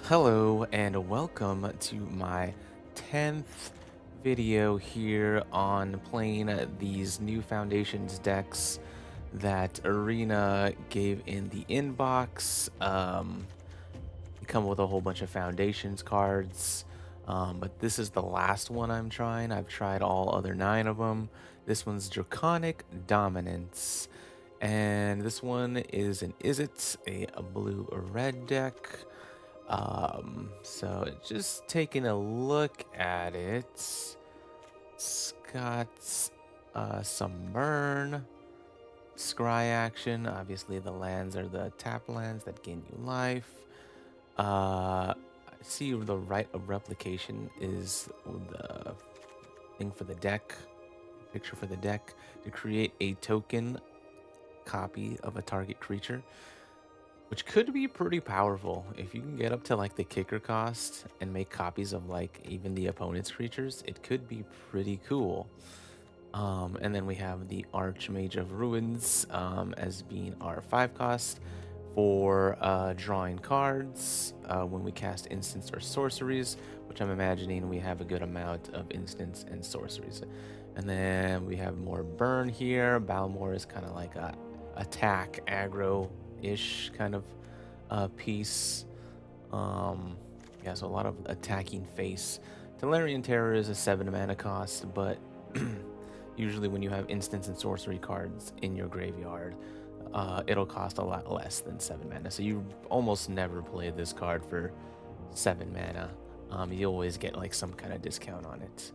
Hello and welcome to my 10th video here on playing these new Foundations decks that Arena gave in the inbox. They come with a whole bunch of Foundations cards, but this is the last one I'm trying. I've tried all other 9 of them. This one's Draconic Dominance. And this one is an Izzet, a blue-red deck. So just taking a look at it, it's got some burn, scry action. Obviously, the lands are the tap lands that gain you life. I see the right of replication is the thing for the deck, picture for the deck to create a token copy of a target creature, which could be pretty powerful if you can get up to like the kicker cost and make copies of like even the opponent's creatures. It could be pretty cool. And then we have the Archmage of Ruins as being our 5 cost for drawing cards when we cast instants or sorceries, which I'm imagining we have a good amount of instants and sorceries. And then we have more burn here. Balmor is kind of like a attack aggro-ish kind of piece. Yeah, so a lot of attacking face. Tolarian Terror is a 7 mana cost, but usually when you have instants and sorcery cards in your graveyard, it'll cost a lot less than 7 mana. So you almost never play this card for 7 mana. You always get like some kind of discount on it.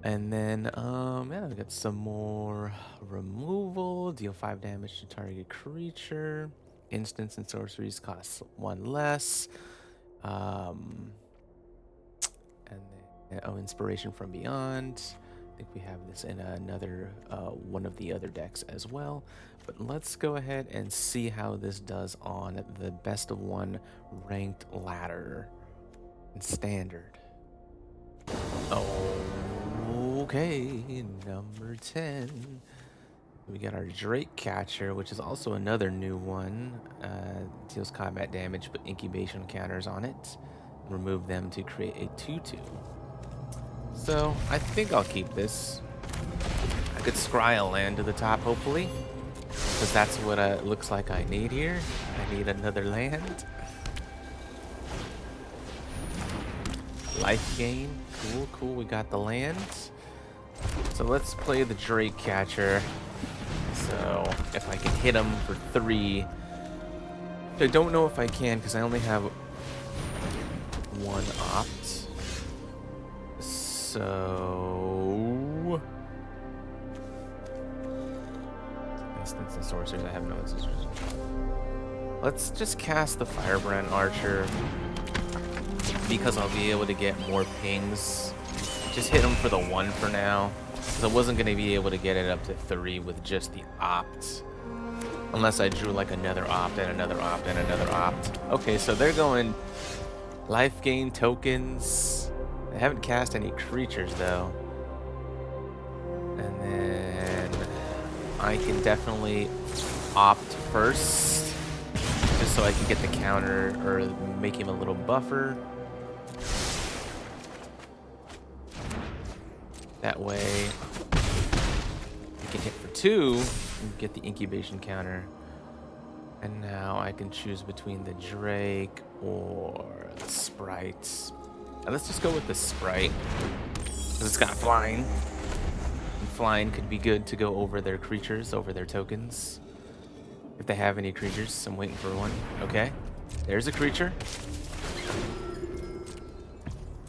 And then, yeah, we got some more removal. Deal 5 damage to target creature. Instants and sorceries cost 1 less. And then, oh, Inspiration from Beyond. I think we have this in another one of the other decks as well. But let's go ahead and see how this does on the best of 1 ranked ladder in standard. Okay, number 10. We got our Drake Catcher, which is also another new one. Deals combat damage, put incubation counters on it. Remove them to create a 2/2. So I think I'll keep this. I could scry a land to the top, hopefully, because that's what it looks like I need here. I need another land. Life gain. Cool, cool. We got the land. So let's play the Drake Catcher. So if I can hit him for 3, which I don't know if I can because I only have 1 opt. So instants and sorcerers. I have no instants. Let's just cast the Firebrand Archer because I'll be able to get more pings. Just hit him for the 1 for now, because I wasn't going to be able to get it up to 3 with just the opt. Unless I drew like another opt and another opt and another opt. Okay, so they're going life gain tokens. I haven't cast any creatures though. And then I can definitely opt first, just so I can get the counter or make him a little buffer. That way, we can hit for 2 and get the incubation counter. And now I can choose between the Drake or the Sprite. Now let's just go with the Sprite, because it's got flying. And flying could be good to go over their creatures, over their tokens. If they have any creatures, I'm waiting for one. Okay, there's a creature.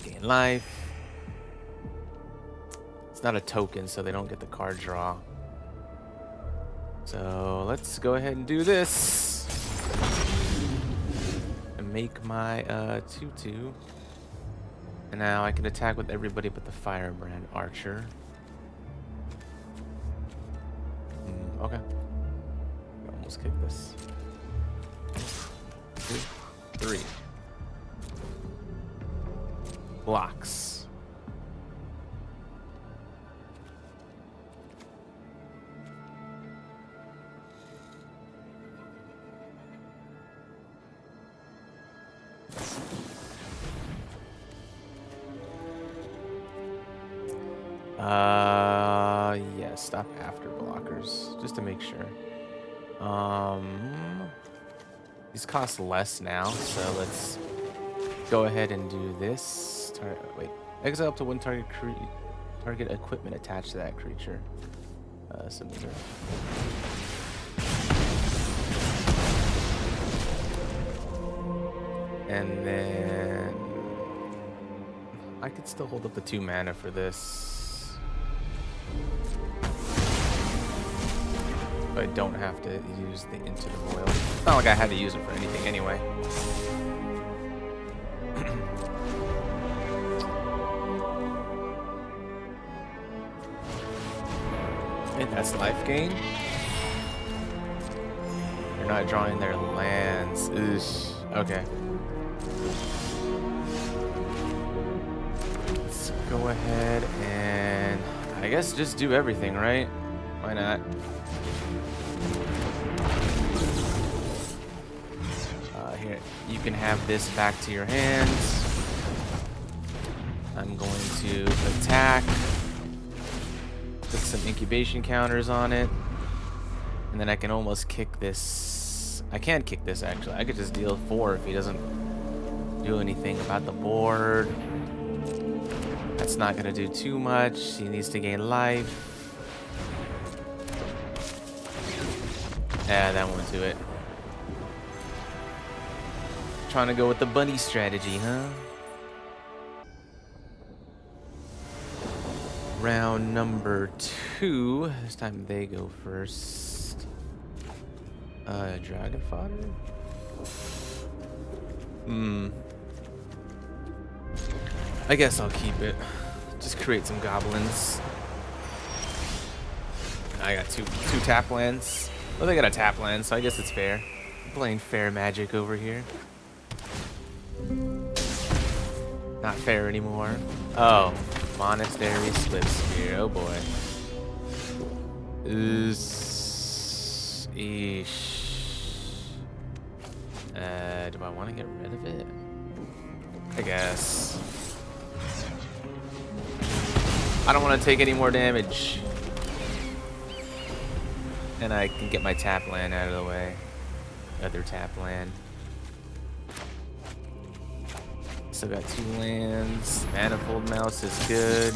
Gain life. It's not a token, so they don't get the card draw. So let's go ahead and do this. And make my 2/2. And now I can attack with everybody but the Firebrand Archer. Okay. I almost kicked this. 2, 3. Blocks. Yeah, stop after blockers, just to make sure. These cost less now, so let's go ahead and do this. Wait, exile up to one target equipment attached to that creature. Submitter. And then I could still hold up the 2 mana for this. But I don't have to use the Into the Void. It's not like I had to use it for anything anyway. And that's life gain. You're not drawing their lands. Ugh. Okay. Let's go ahead and I guess just do everything, right? Why not? Here, you can have this back to your hands. I'm going to attack. Put some incubation counters on it. And then I can almost kick this. I can't kick this actually. I could just deal 4 if he doesn't do anything about the board. That's not gonna do too much. He needs to gain life. Yeah, that won't do it. Trying to go with the bunny strategy, huh? Round number 2. This time they go first. Dragon fodder? I guess I'll keep it. Just create some goblins. I got two tap lands. Well, they got a tap land, so I guess it's fair. I'm playing fair magic over here. Not fair anymore. Oh, monastery slipspear. Oh boy. Eesh. Do I want to get rid of it? I guess. I don't want to take any more damage. And I can get my tap land out of the way. Other tap land. Still got 2 lands. Manifold Mouse is good.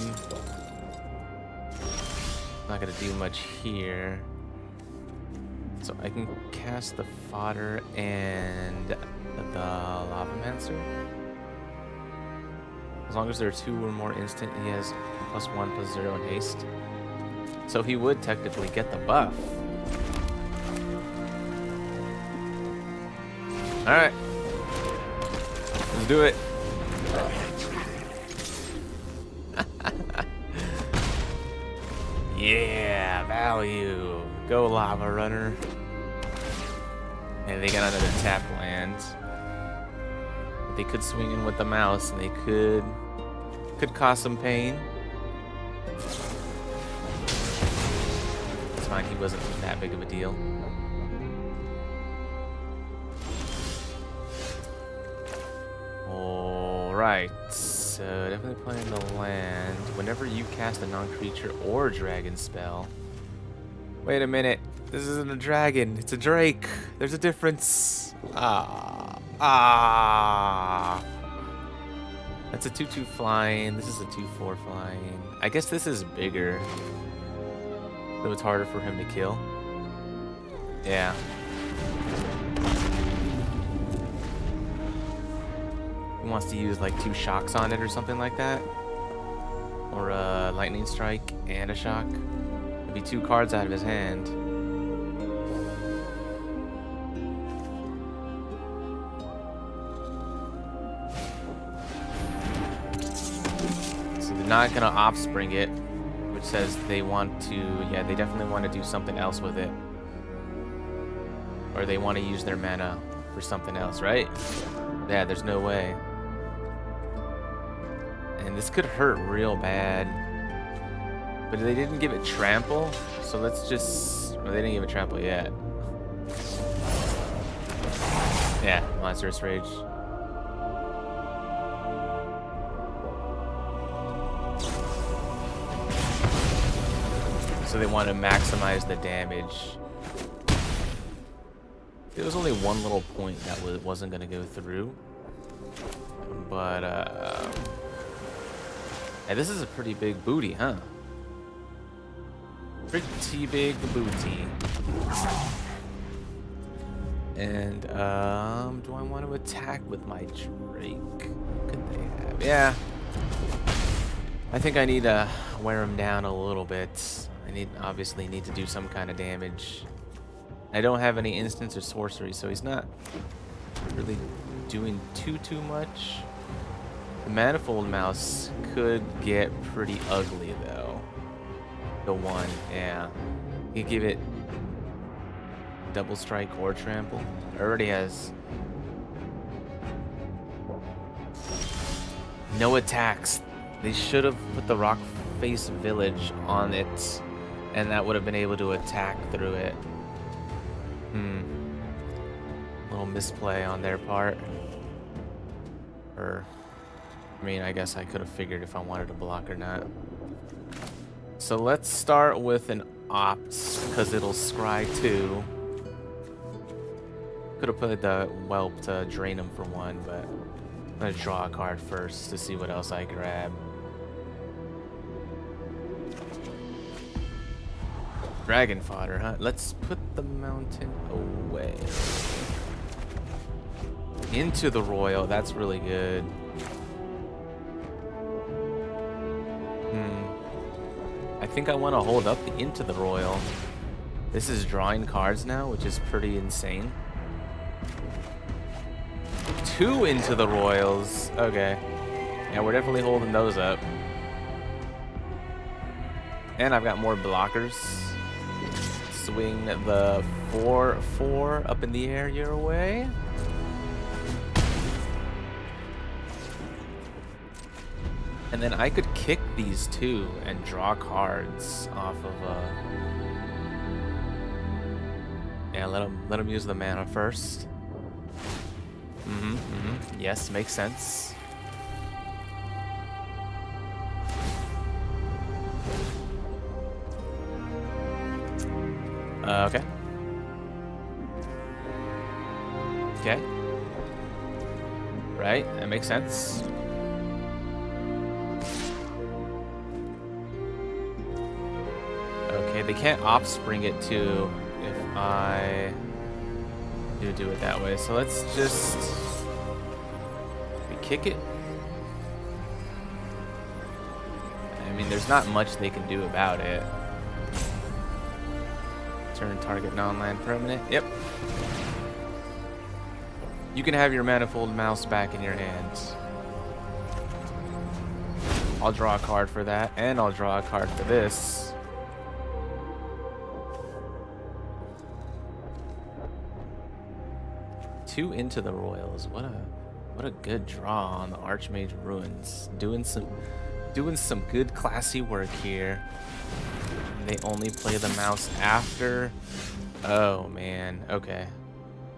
Not gonna do much here. So I can cast the fodder and the Lavamancer. As long as there are 2 or more instant, he has +1/+0 in haste. So he would technically get the buff. Alright. Let's do it. Yeah, value. Go Lava Runner. And they got another tap land. But they could swing in with the mouse and they could cause some pain. It's fine, he wasn't that big of a deal. Alright, so definitely playing the land. Whenever you cast a non-creature or dragon spell. Wait a minute, this isn't a dragon, it's a drake. There's a difference. That's a 2/2 flying, this is a 2/4 flying. I guess this is bigger, so it's harder for him to kill. Yeah. He wants to use like 2 shocks on it or something like that. Or a lightning strike and a shock. It'd be 2 cards out of his hand. So they're not gonna offspring it, which says they want to, yeah, they definitely want to do something else with it. Or they want to use their mana for something else, right? Yeah, there's no way. And this could hurt real bad. But they didn't give it trample, so let's just... Well, they didn't give it trample yet. Yeah, Monstrous Rage. So they want to maximize the damage. There was only one little point that wasn't going to go through. But, hey, this is a pretty big booty, huh? Pretty big booty. And, do I want to attack with my Drake? What could they have? Yeah. I think I need to wear him down a little bit. I obviously need to do some kind of damage. I don't have any instants or sorcery, so he's not really doing too much. The Manifold Mouse could get pretty ugly, though. The one, yeah. You give it double strike or trample. It already has no attacks. They should have put the Rock Face Village on it, and that would have been able to attack through it. Little misplay on their part. Or, I mean, I guess I could have figured if I wanted to block or not. So let's start with an Opt, because it'll scry too. Could have put the Whelp to drain him for one, but I'm gonna draw a card first to see what else I grab. Dragon fodder, huh? Let's put the mountain away. Into the royal, that's really good. I think I want to hold up the Into the Royal. This is drawing cards now, which is pretty insane. 2 Into the Royals. Okay. Yeah, we're definitely holding those up. And I've got more blockers. Swing the 4/4 up in the air your way. And then I could kick these two and draw cards off of yeah, let him use the mana first. Yes, makes sense. Okay. Okay. Right, that makes sense. Okay, they can't offspring it too if I do it that way. So let's just kick it. I mean, there's not much they can do about it. Turn target non-land permanent. Yep. You can have your Manifold Mouse back in your hands. I'll draw a card for that, and I'll draw a card for this. Two Into the Royals. What a good draw on the Archmage Ruins. Doing some good classy work here. They only play the mouse after. Oh man. Okay.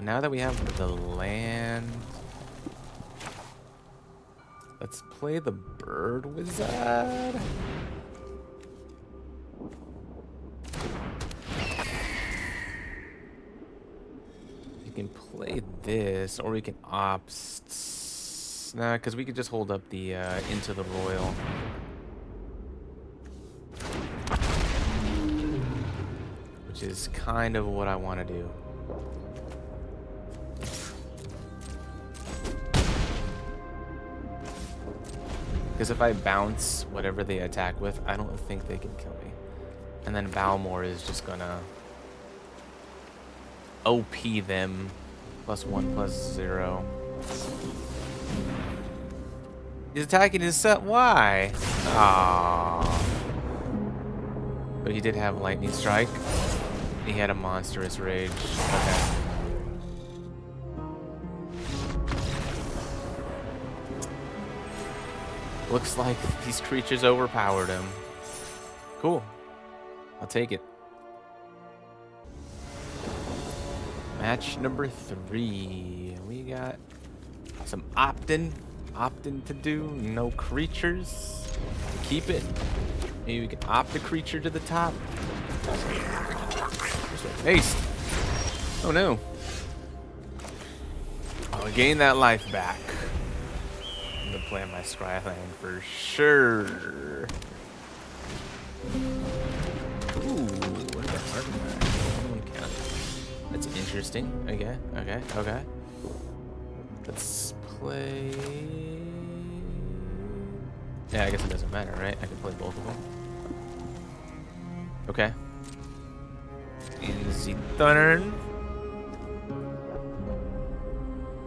Now that we have the land, let's play the Bird Wizard. You can play this, or we can opt. Nah, because we could just hold up the Into the Royal. Which is kind of what I want to do. Because if I bounce whatever they attack with, I don't think they can kill me. And then Balmor is just gonna OP them. +1/+0. He's attacking his set. Why? Aww. But he did have Lightning Strike. He had a Monstrous Rage. Okay. Looks like these creatures overpowered him. Cool. I'll take it. Match number 3. We got some opting to do. No creatures. Keep it. Maybe we can opt a creature to the top. Haste. Oh no. I'll gain that life back. I'm gonna play my Scryland for sure. Ooh, what about artifact? That's interesting. Okay. Let's play. Yeah, I guess it doesn't matter, right? I can play both of them. Okay. Izzet.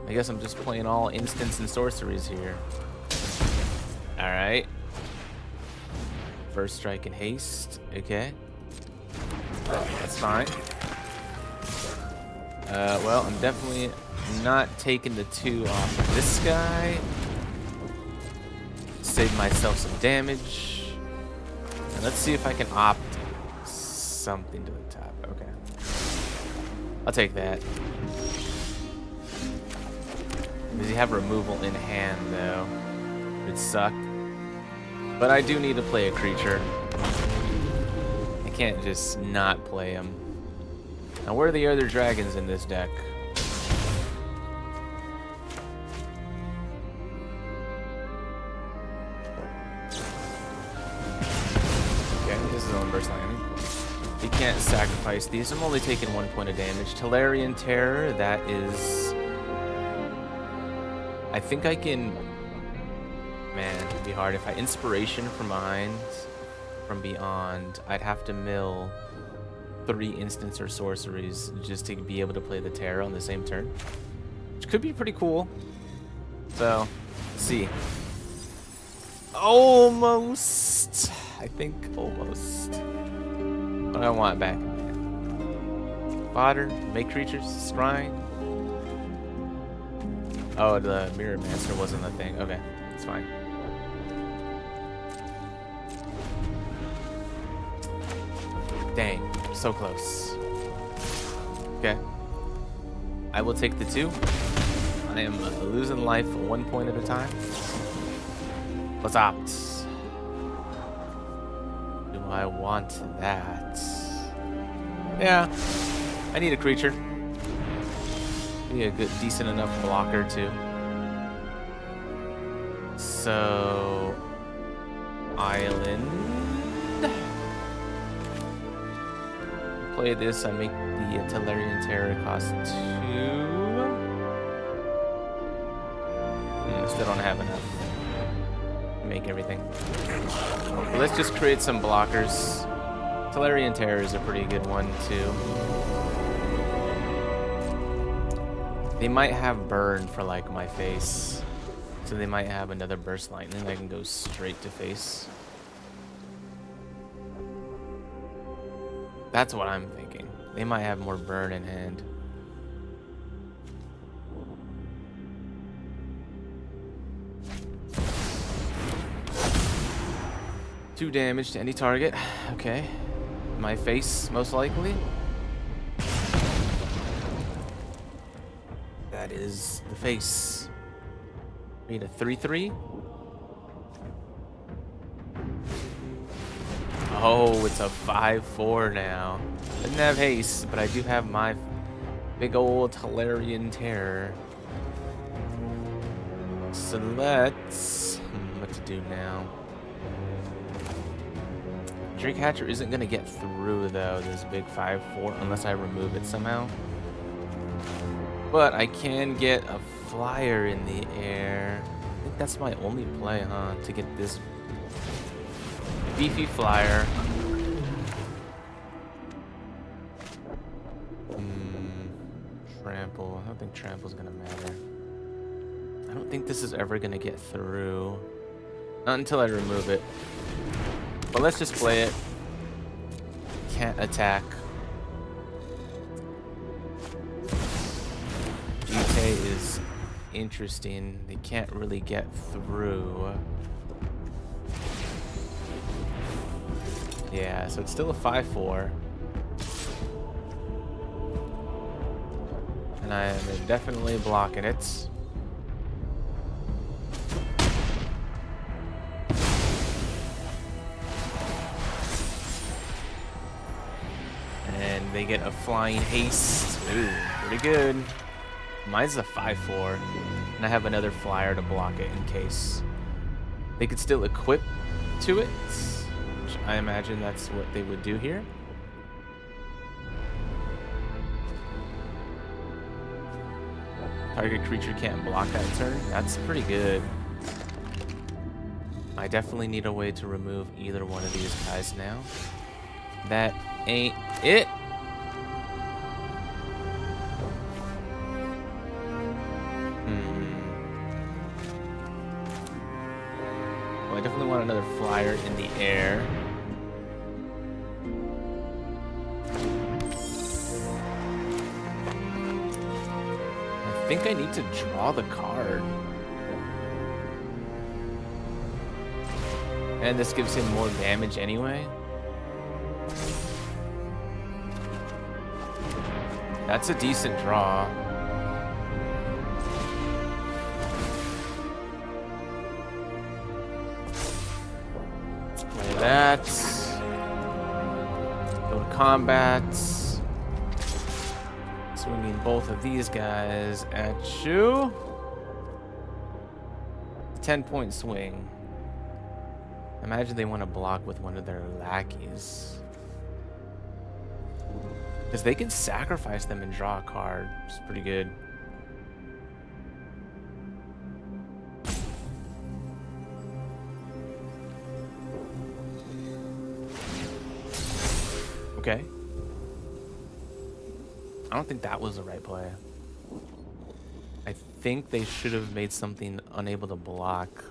I guess I'm just playing all instants and sorceries here. Alright. First strike and haste. Okay. That's fine. Well, I'm definitely not taking the 2 off of this guy. Save myself some damage. And let's see if I can opt something to the top. Okay. I'll take that. Does he have removal in hand, though? It'd suck. But I do need to play a creature. I can't just not play him. Now, where are the other dragons in this deck? Okay, this is on burst landing. He can't sacrifice these. I'm only taking 1 point of damage. Tolarian Terror, that is... I think I can... Man, it'd be hard. If I Inspiration from beyond, I'd have to mill 3 instants or sorceries just to be able to play the Terror on the same turn. Which could be pretty cool. So, let's see. Almost. I think almost. What do I want back? Fodder, make creatures, scrying. Oh, the Mirror Master wasn't the thing. Okay, it's fine. Dang, so close. Okay. I will take the 2. I am losing life 1 point at a time. Let's opt. Do I want that? Yeah. I need a creature. Be a good, decent enough blocker too. So, island. Play this. I make the Tolarian Terror cost 2. Still don't have enough to make everything. But let's just create some blockers. Tolarian Terror is a pretty good one too. They might have burn for like my face. So they might have another burst lightning. I can go straight to face. That's what I'm thinking. They might have more burn in hand. Two damage to any target. Okay. My face, most likely. That is the face. Need a 3/3. Oh, it's a 5/4 now. Doesn't have haste, but I do have my big old Tolarian Terror. So let's... what to do now? Drake Hatcher isn't going to get through, though, this big 5/4, unless I remove it somehow. But I can get a flyer in the air. I think that's my only play, huh? To get this beefy flyer. Trample. I don't think trample's gonna matter. I don't think this is ever gonna get through. Not until I remove it. But let's just play it. Can't attack. GK is interesting. They can't really get through. Yeah, so it's still a 5/4. And I am definitely blocking it. they get a flying haste. Ooh, pretty good. Mine's a 5/4, and I have another flyer to block it in case. They could still equip to it, which I imagine that's what they would do here. Target creature can't block that turn. That's pretty good. I definitely need a way to remove either one of these guys now. That ain't it. Well, I definitely want another flyer in the air. I think I need to draw the card. And this gives him more damage anyway. That's a decent draw. Play that. Go to combat. Swinging both of these guys at you. 10-point swing. Imagine they want to block with one of their lackeys. Because they can sacrifice them and draw a card. It's pretty good. Okay. I don't think that was the right play. I think they should have made something unable to block.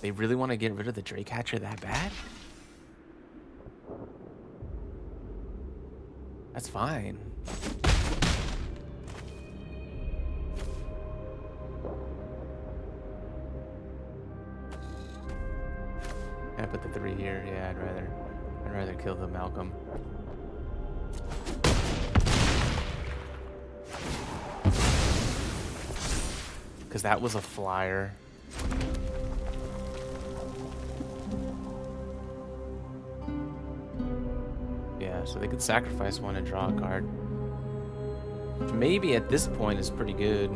They really want to get rid of the Drake Hatcher that bad? That's fine. I put the 3 here. Yeah, I'd rather kill the Malcolm. Because that was a flyer. Yeah, so they could sacrifice one and draw a card. Which maybe at this point is pretty good.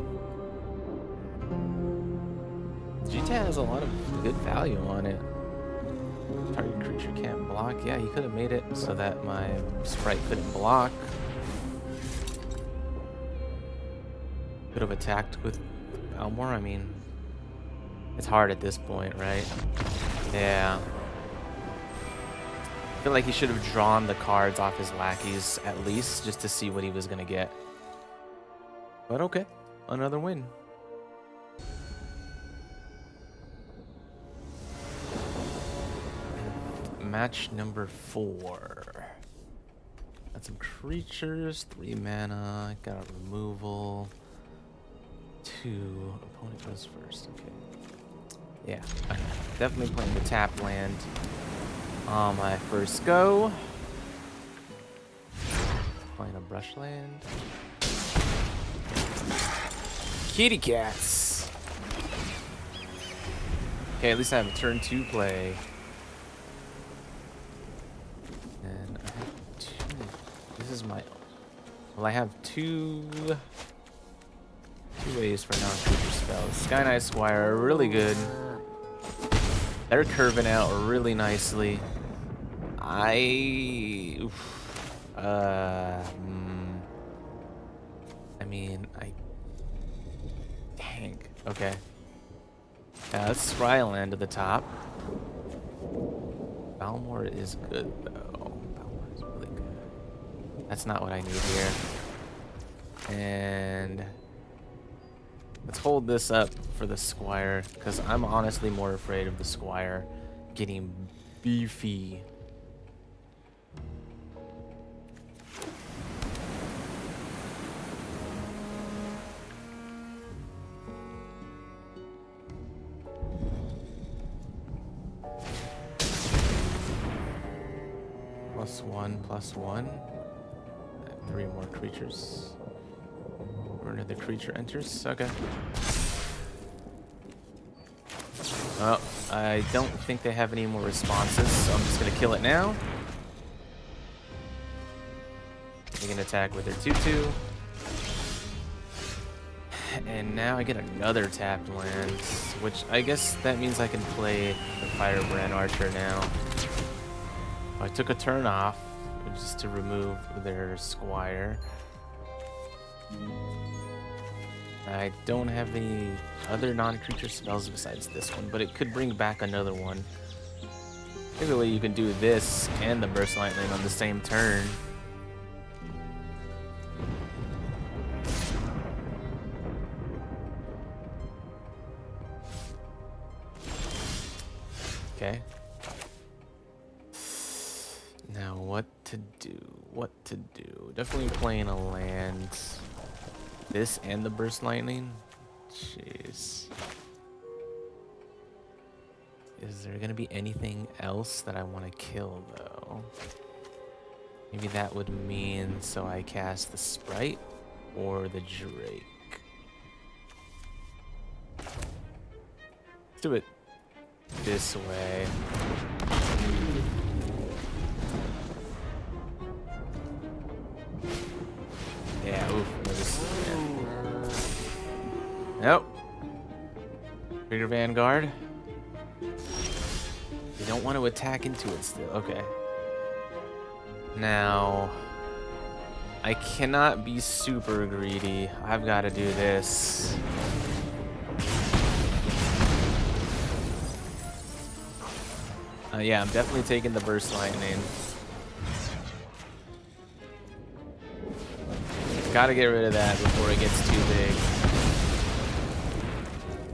Jita has a lot of good value on it. Target creature can't block. Yeah, he could have made it so that my sprite couldn't block. Could have attacked with Elmore. I mean, it's hard at this point, right? Yeah. I feel like he should have drawn the cards off his lackeys at least, just to see what he was gonna get. But okay, another win. Match number 4. Got some creatures, 3 mana, got a removal. 2, opponent goes first, okay. Yeah, okay. Definitely playing the tap land on my first go. Playing a brush land. Kitty cats. Okay, at least I have a turn 2 play. And I have 2. This is my. Well, I have two ways for non-creature spells. Sky Knight Squire, really good. They're curving out really nicely. I mean, dang. Okay. Let's scry land to the top. Balmor is good though. Balmor is really good. That's not what I need here. And let's hold this up for the Squire, because I'm honestly more afraid of the Squire getting beefy. +1/+1. 3 more creatures. Or another creature enters. Okay. Well, I don't think they have any more responses, so I'm just gonna kill it now. They can attack with their 2/2. And now I get another tapped land, which I guess that means I can play the Firebrand Archer now. I took a turn off just to remove their Squire. I don't have any other non-creature spells besides this one, but it could bring back another one. Typically you can do this and the Burst Lightning on the same turn. Okay. Now what to do? What to do? Definitely playing a land. This and the Burst Lightning? Jeez. Is there gonna be anything else that I want to kill though? Maybe that would mean so I cast the Sprite or the Drake. Let's do it this way. Yeah, oof. Nope. Trigger Vanguard. You don't want to attack into it still. Okay. Now, I cannot be super greedy. I've got to do this. Yeah, I'm definitely taking the Burst Lightning. Gotta get rid of that before it gets too big.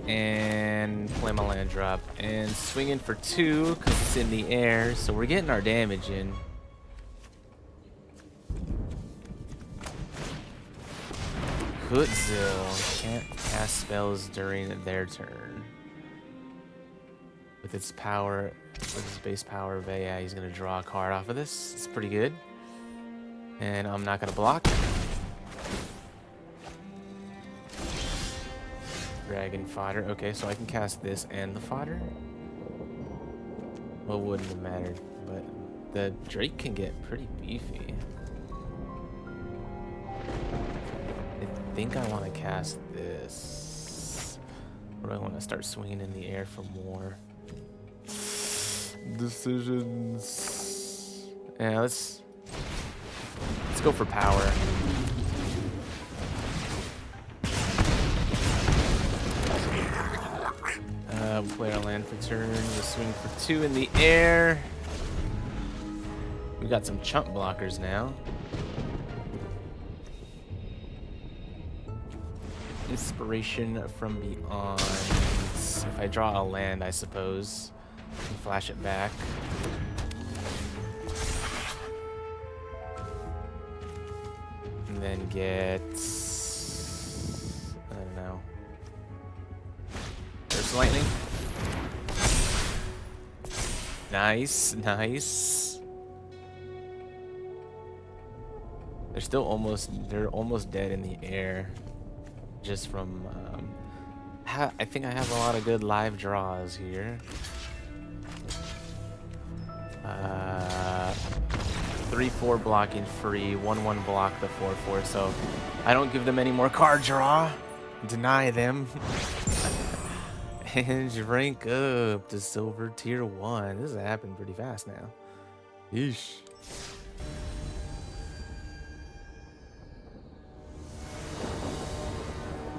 And play my land drop. And swing in for 2 because it's in the air. So we're getting our damage in. Kutzil can't cast spells during their turn. With its power, with its base power, but yeah, he's gonna draw a card off of this. It's pretty good. And I'm not gonna block. Dragon fodder. Okay, so I can cast this and the fodder. Well, wouldn't have mattered, but the Drake can get pretty beefy. I think I want to cast this. Or do I want to start swinging in the air for more? Decisions. Yeah, let's go for power. We'll play our land for turn. We'll swing for 2 in the air. We got some chump blockers now. Inspiration from Beyond. If I draw a land, I suppose, and flash it back. And then get, I don't know, Burst Lightning. Nice, nice. They're almost dead in the air. Just from, I think I have a lot of good live draws here. 3/4 blocking free, 1/1 block the 4/4. So I don't give them any more card draw. Deny them. And rank up to silver tier 1. This has happened pretty fast now. Yeesh.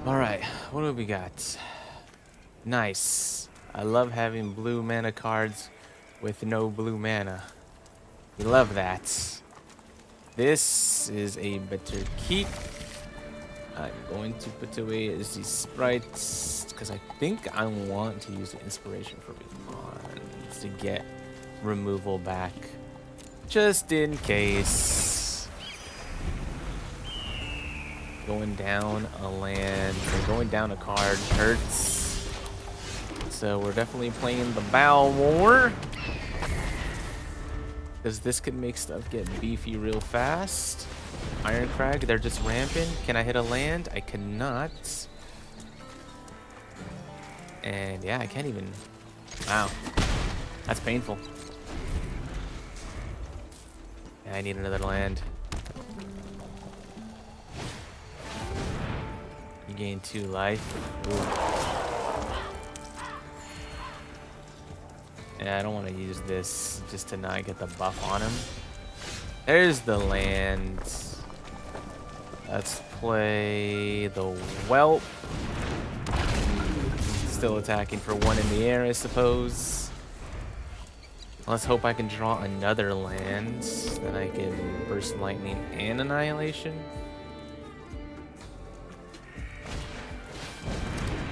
Alright, what do we got? Nice. I love having blue mana cards with no blue mana. We love that. This is a better keep. I'm going to put away the sprites because I think I want to use the inspiration for Beyond to get removal back. Just in case. Going down a land or going down a card hurts. So we're definitely playing the Bow more. Because this could make stuff get beefy real fast. Ironcrag, they're just ramping. Can I hit a land? I cannot. And yeah, I can't even. Wow. That's painful. Yeah, I need another land. gain 2 life. Ooh. Yeah, I don't want to use this just to not get the buff on him. There's the land. Let's play the whelp. Still attacking for 1 in the air, I suppose. Let's hope I can draw another land. Then I can burst lightning and annihilation.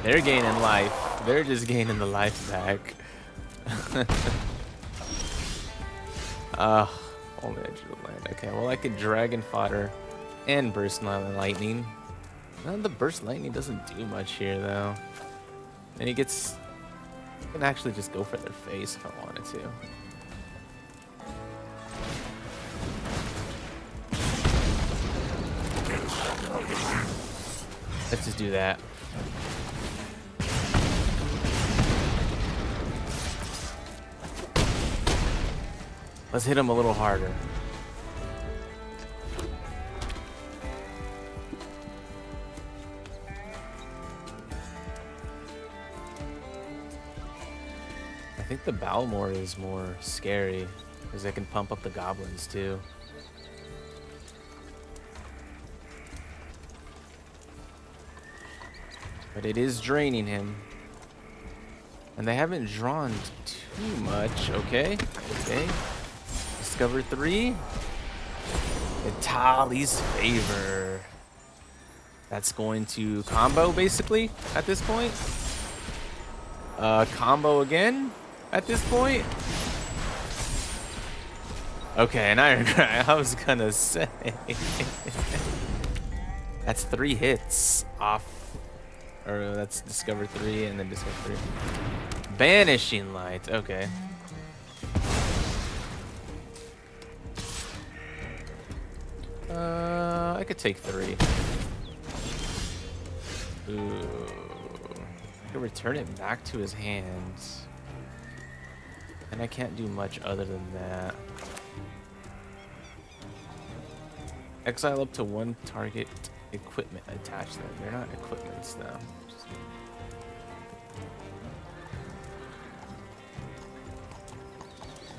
They're gaining life. They're just gaining the life back. Only edge of the land. Okay, well I could dragon fodder and burst lightning. Well, the burst lightning doesn't do much here though. And he gets. I can actually just go for their face if I wanted to. Let's just do that. Let's hit him a little harder. I think the Balmor is more scary because I can pump up the goblins too. But it is draining him. And they haven't drawn too much. Okay. Okay. Discover 3. Itali's favor. That's going to combo basically at this point. Combo again at this point. Okay, and I was gonna say that's 3 hits off, or that's discover 3 and then discover 3. Banishing light. Okay. I could take 3. Ooh. I could return it back to his hands. And I can't do much other than that. Exile up to 1 target equipment attached to them. They're not equipments though.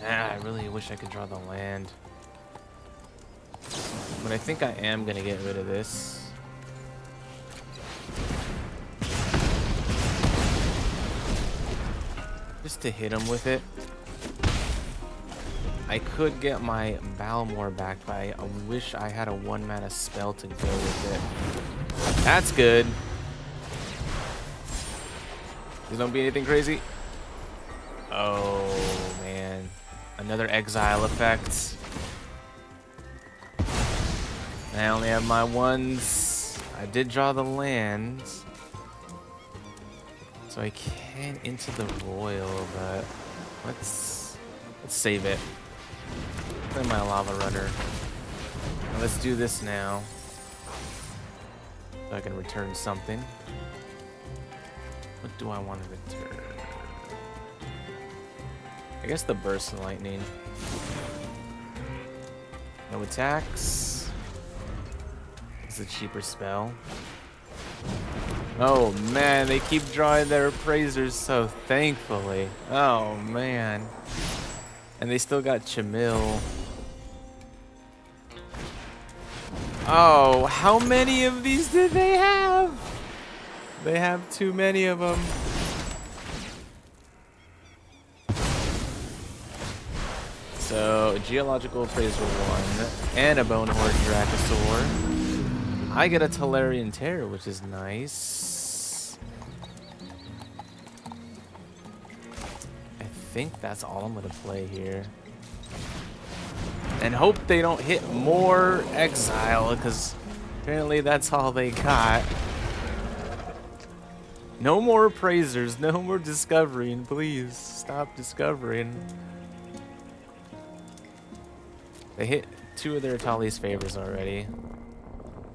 I really wish I could draw the land. But I think I am gonna get rid of this. Just to hit him with it. I could get my Balmor back, but I wish I had a 1-mana spell to go with it. That's good. Please don't be anything crazy. Oh, man. Another exile effect. I only have my 1s. I did draw the land. So I can into the royal, but let's save it. Play my lava runner. Now let's do this now. So I can return something. What do I want to return? I guess the burst of lightning. No attacks. It's a cheaper spell. Oh man, they keep drawing their appraisers so thankfully. Oh man. And they still got Chamil. Oh, how many of these did they have? They have too many of them. So, Geological Appraiser 1 and a Bonehorde Dracosaur. I get a Tolarian Terror, which is nice. I think that's all I'm gonna play here. And hope they don't hit more exile, because apparently that's all they got. No more appraisers, no more discovering, please stop discovering. They hit 2 of their Itali's favors already.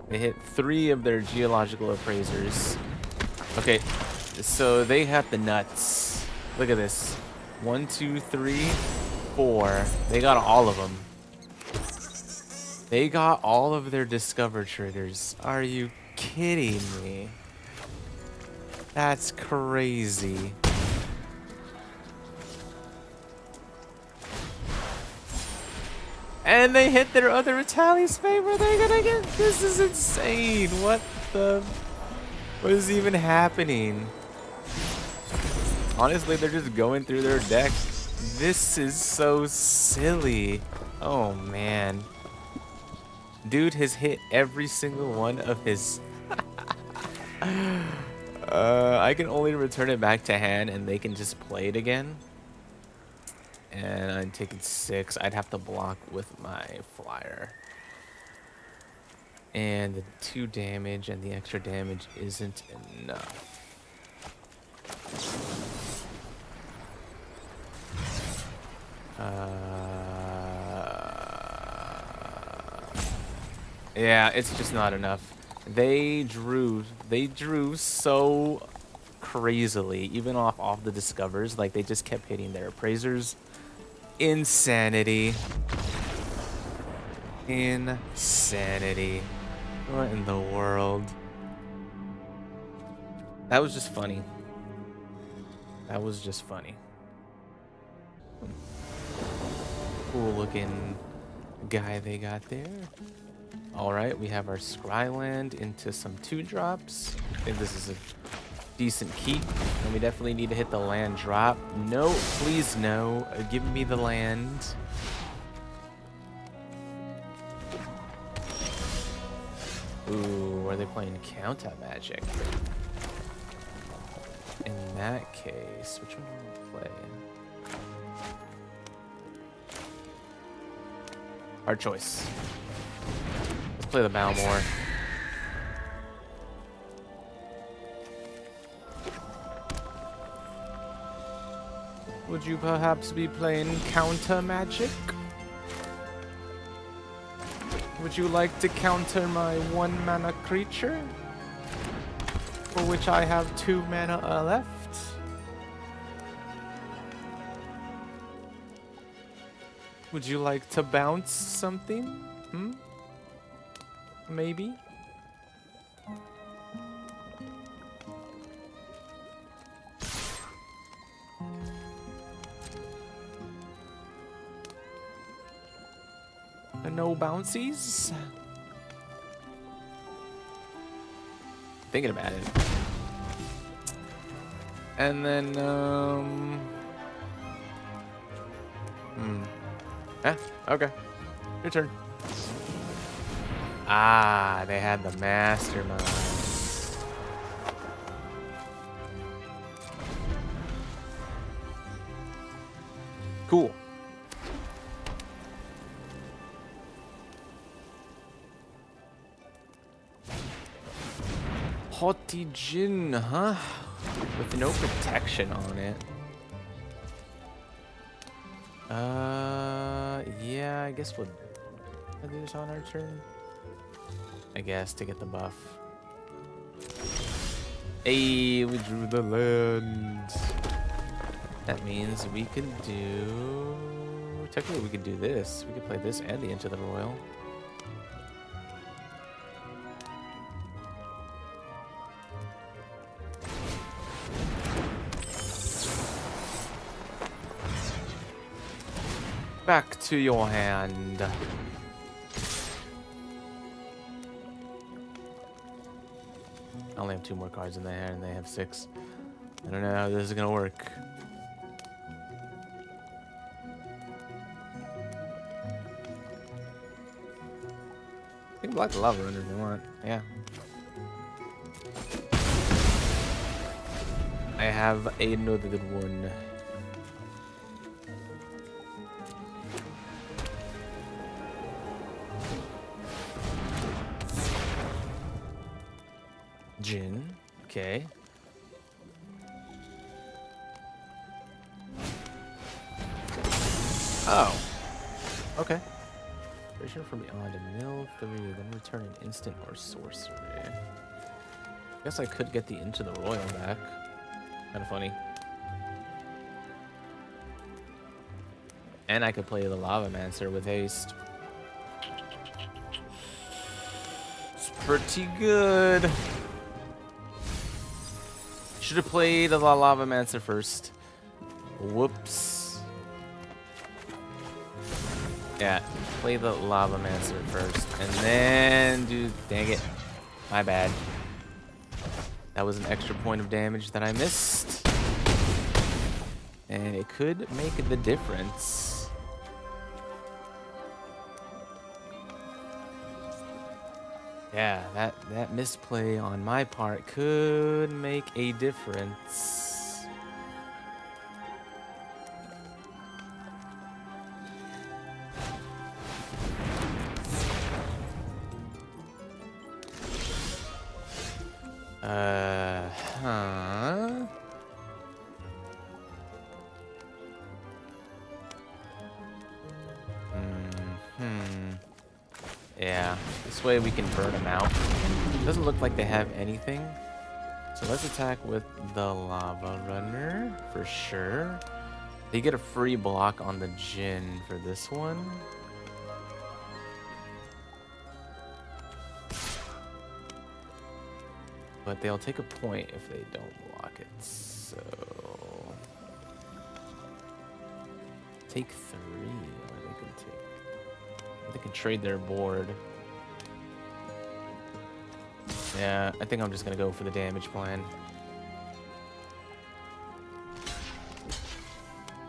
They hit 3 of their geological appraisers. Okay, so they have the nuts. Look at this. 1, 2, 3, 4. They got all of them. They got all of their discover triggers. Are you kidding me? That's crazy. And they hit their other Italian's favor. They're gonna get. This is insane. What is even happening? Honestly, they're just going through their deck. This is so silly. Oh man. Dude has hit every single one of his. I can only return it back to hand and they can just play it again. And I'm taking 6. I'd have to block with my flyer. And the 2 damage and the extra damage isn't enough. Yeah, it's just not enough. They drew so crazily, even off the discovers. Like, they just kept hitting their appraisers. Insanity. Insanity. What in the world? That was just funny. That was just funny. Cool looking guy they got there. Alright, we have our Scryland into some 2-drops. I think this is a decent keep. And we definitely need to hit the land drop. No, please no. Give me the land. Ooh, are they playing counter magic? In that case, which one do we play? Hard choice. Let's play the Balmor. Would you perhaps be playing counter magic? Would you like to counter my 1-mana creature? For which I have 2 mana left? Would you like to bounce something? Maybe? No bouncies? Thinking about it. And then, okay. Your turn. Ah, they had the mastermind. Cool. Haughty Jin, huh? With no protection on it. Yeah, I guess we'll do this on our turn. I guess, to get the buff. Hey, we drew the land. That means we could do... Technically, we could do this. We could play this and the Into the Royal. Back to your hand. I only have 2 more cards in their hand and they have 6. I don't know how this is gonna work. I can block the Lava Runner if you want. Yeah. I have another one. Jin, okay. Oh, okay. Creation from beyond a mill 3, then return an instant or sorcery. Guess I could get the Into the Royal back. Kind of funny. And I could play the Lavamancer with haste. It's pretty good. Should have played the Lava Mancer first. Whoops. Yeah, play the Lava Mancer first. And then, dude, dang it. My bad. That was an extra point of damage that I missed. And it could make the difference. Yeah, that misplay on my part could make a difference. Huh? Yeah, this way we can burn them out. Doesn't look like they have anything. So let's attack with the Lava Runner for sure. They get a free block on the Jin for this one. But they'll take a point if they don't block it. So take 3. Or they can take. They can trade their board. Yeah, I think I'm just gonna go for the damage plan.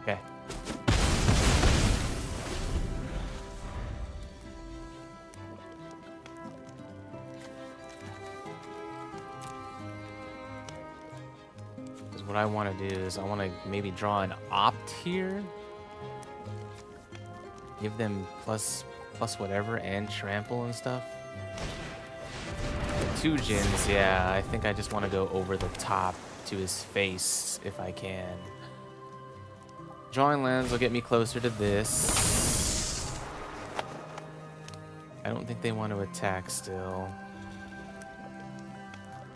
Okay. Because what I want to do is I want to maybe draw an opt here. Give them plus whatever and trample and stuff. 2 Jins, yeah, I think I just want to go over the top to his face if I can. Drawing lands will get me closer to this. I don't think they want to attack still.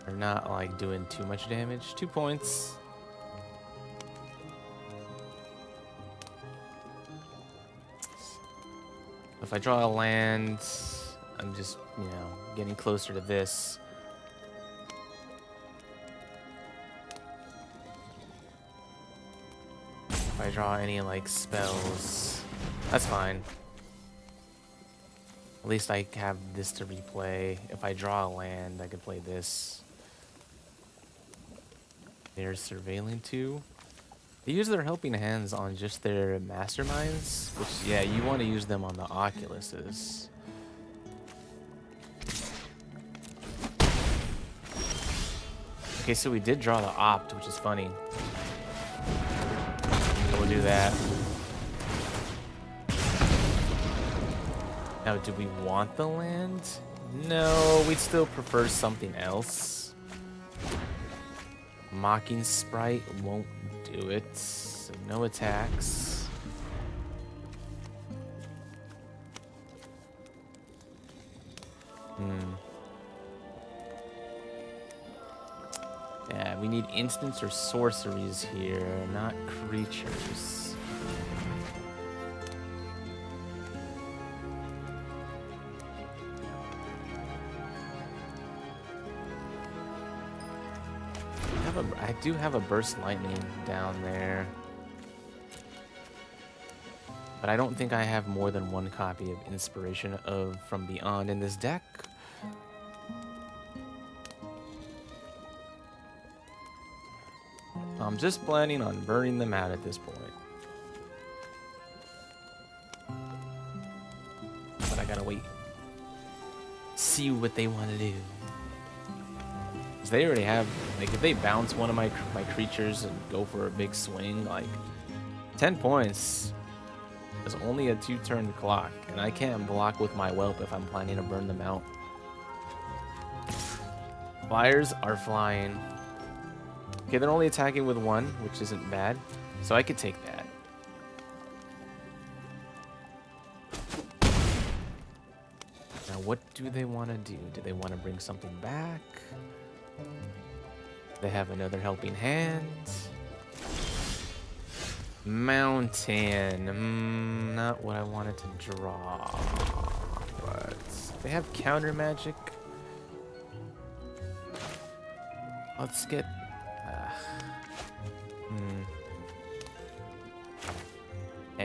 They're not like doing too much damage. 2 points. If I draw a land, I'm just, you know, getting closer to this. If I draw any, like, spells, that's fine. At least I have this to replay. If I draw a land, I could play this. They're surveilling too. They use their helping hands on just their masterminds, which, yeah, you want to use them on the Oculuses. Okay, so we did draw the opt, which is funny. So we'll do that. Now, do we want the land? No, we'd still prefer something else. Mocking Sprite won't do it. So no attacks. Yeah, we need instants or sorceries here, not creatures. I do have a Burst Lightning down there. But I don't think I have more than 1 copy of Inspiration of From Beyond in this deck. I'm just planning on burning them out at this point. But I gotta wait. See what they want to do. Because they already have, like, if they bounce one of my creatures and go for a big swing, like, 10 points is only a 2-turn clock. And I can't block with my whelp if I'm planning to burn them out. Flyers are flying. Okay, they're only attacking with 1, which isn't bad. So I could take that. Now, what do they want to do? Do they want to bring something back? They have another helping hand. Mountain. Not what I wanted to draw. But they have counter magic. Let's get...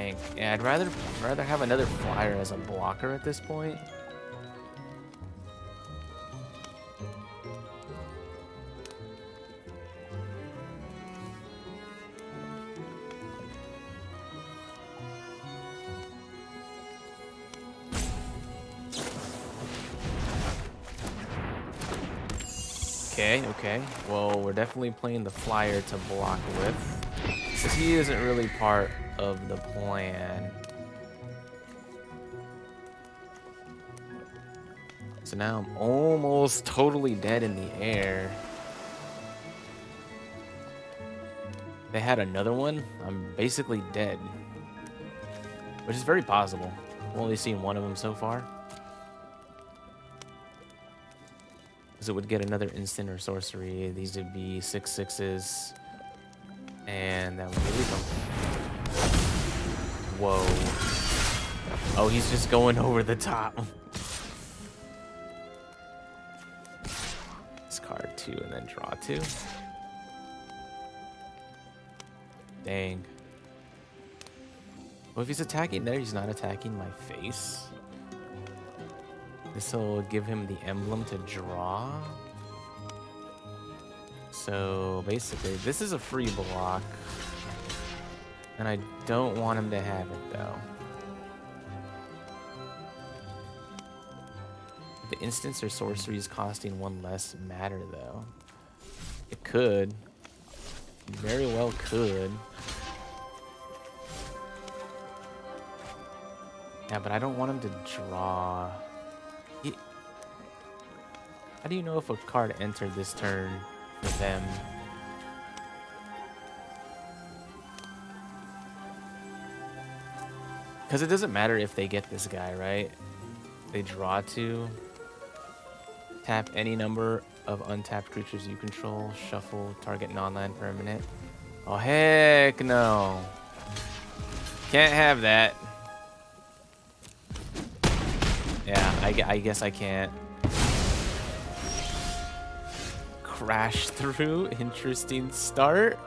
tank. Yeah, I'd rather have another flyer as a blocker at this point. Okay. Well, we're definitely playing the flyer to block with, because he isn't really part of the plan. So now I'm almost totally dead in the air. They had another one, I'm basically dead. Which is very possible. I've only seen one of them so far. Because it would get another instant or sorcery. These would be 6/6s. And that would leave them. Whoa. Oh, he's just going over the top. Discard 2 and then draw 2. Dang. Well, if he's attacking there, he's not attacking my face. This will give him the emblem to draw. So basically, this is a free block. And I don't want him to have it, though. The instants or sorceries costing one less matter, though. It could. Very well could. Yeah, but I don't want him to draw. How do you know if a card entered this turn for them? Because it doesn't matter if they get this guy, right? They draw 2. Tap any number of untapped creatures you control. Shuffle target non-land permanent. Oh, heck no. Can't have that. Yeah, I guess I can't. Crash through. Interesting start.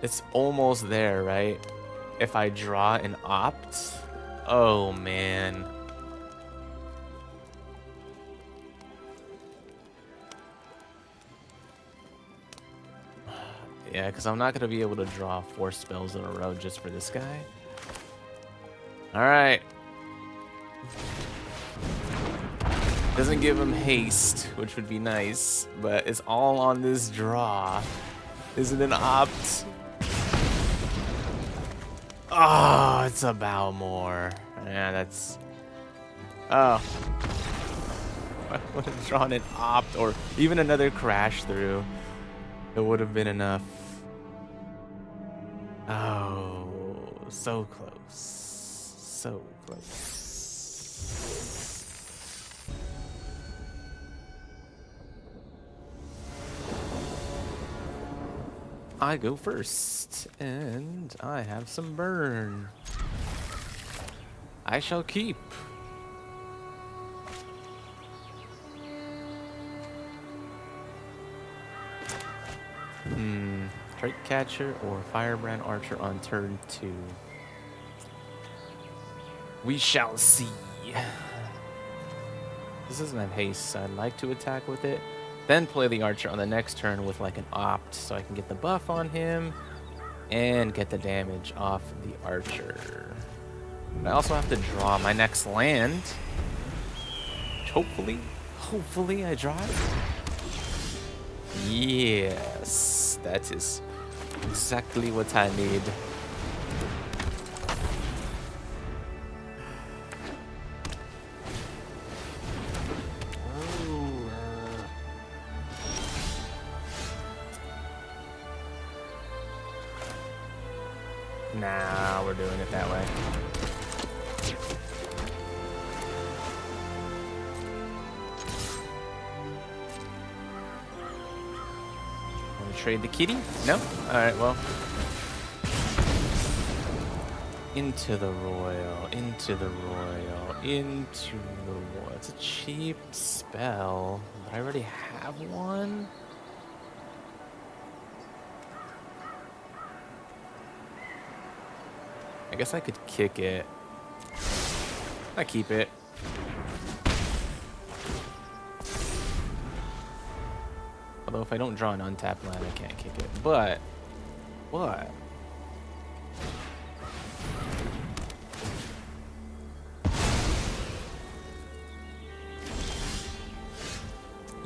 It's almost there, right? If I draw and opt. Oh, man. Yeah, because I'm not going to be able to draw 4 spells in a row just for this guy. All right. Doesn't give him haste, which would be nice, but it's all on this draw. Is it an opt? Oh, it's a Balmor. Yeah, that's... Oh. I would have drawn an opt or even another crash through. It would have been enough. Oh, so close. So close. I go first, and I have some burn. I shall keep. Drake Catcher or Firebrand Archer on turn 2. We shall see. This doesn't have haste, so I'd like to attack with it. Then play the Archer on the next turn with like an opt, so I can get the buff on him and get the damage off the Archer. But I also have to draw my next land. Which hopefully I draw it. Yes, that is exactly what I need. Nah, we're doing it that way. Want to trade the kitty? No? Alright, well. Into the royal, into the royal, into the royal. It's a cheap spell, but I already have one. guess I could kick it. I keep it. Although if I don't draw an untapped land, I can't kick it. But what?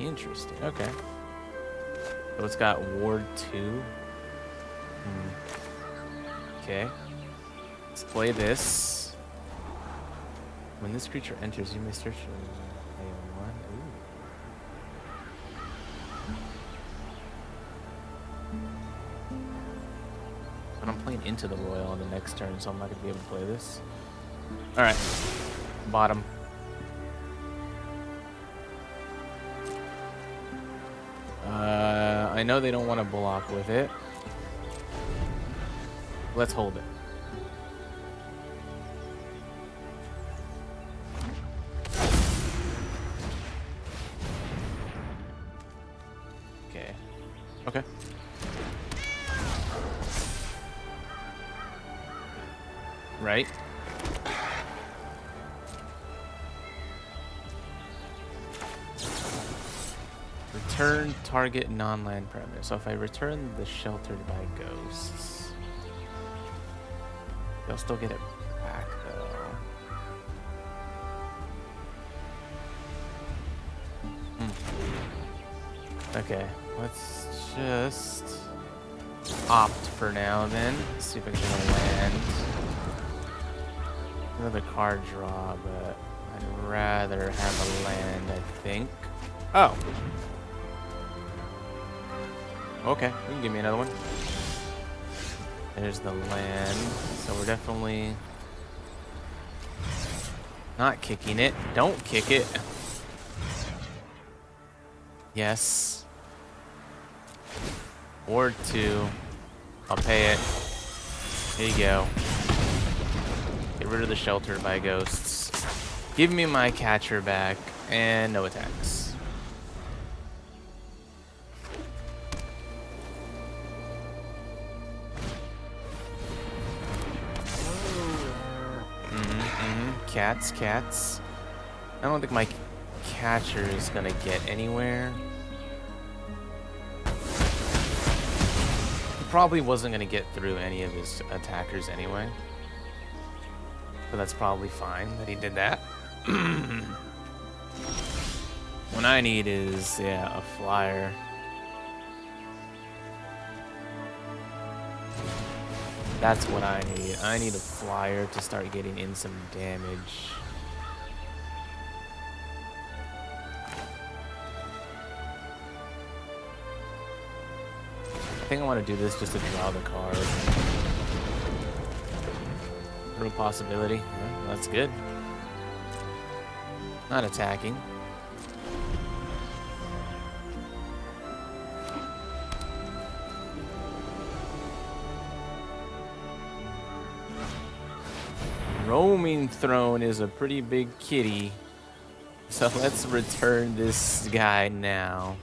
Interesting. Okay. So it's got Ward 2. Okay. Let's play this. When this creature enters, you may search for one. Ooh. But I'm playing into the Royal on the next turn, so I'm not going to be able to play this. Alright. Bottom. I know they don't want to block with it. Let's hold it. Okay. Okay. Right. Return target non-land parameter. So if I return the Sheltered by Ghosts, they'll still get it back though. Okay, let's just opt for now then. See if I can get a land. Another card draw, but I'd rather have a land, I think. Oh. Okay, you can give me another one. There's the land. So we're definitely not kicking it. Don't kick it. Yes. Ward 2. I'll pay it. There you go. Get rid of the Shelter by Ghosts. Give me my catcher back and no attacks. Cats. I don't think my catcher is gonna get anywhere. He probably wasn't gonna get through any of his attackers anyway. So that's probably fine that he did that. What I need is, yeah, a flyer. That's what I need. I need a flyer to start getting in some damage. I think I want to do this just to draw the card. Real possibility. Yeah, that's good. Not attacking. Roaming Throne is a pretty big kitty. So let's return this guy now.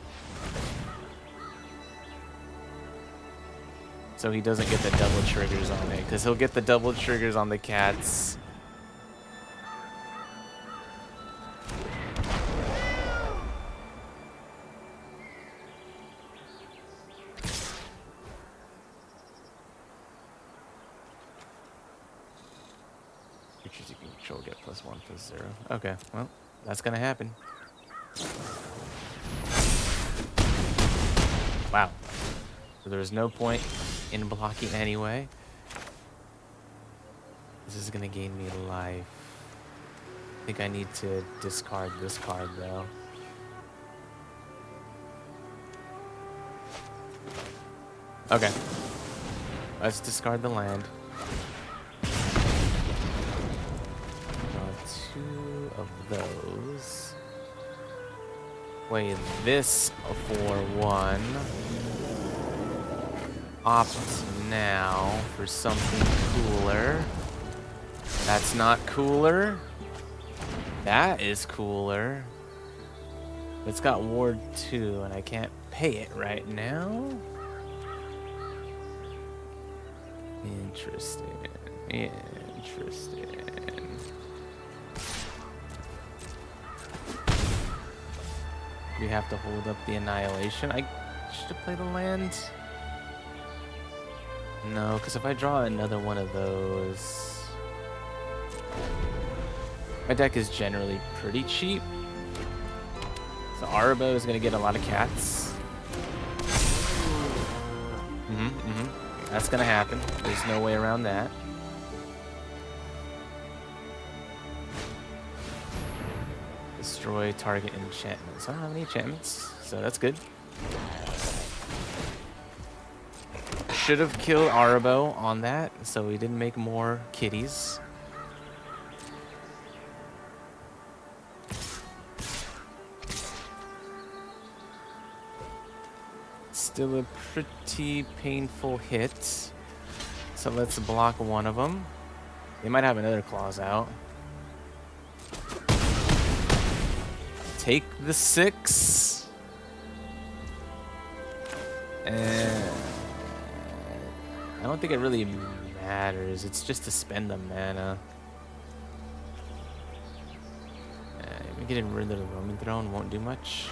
So he doesn't get the double triggers on it, because he'll get the double triggers on the cats. Creatures you can control get +1/+0. Okay, well, that's gonna happen. Wow. So there's no point in blocking anyway. This is gonna gain me life. I think I need to discard this card though. Okay. Let's discard the land. Two of those. Play this for one. Opt now for something cooler. That's not cooler. That is cooler. It's got Ward 2 and I can't pay it right now. Interesting. Interesting. We have to hold up the annihilation. I should have played a land. No, because if I draw another one of those, my deck is generally pretty cheap. So Arbo is gonna get a lot of cats. That's gonna happen. There's no way around that. Destroy target enchantments. I don't have any enchantments, so that's good. Should have killed Arbo on that, so we didn't make more kitties. Still a pretty painful hit. So let's block one of them. They might have another claws out. Take the 6. And I don't think it really matters. It's just to spend the mana. Getting rid of the Roman Throne won't do much.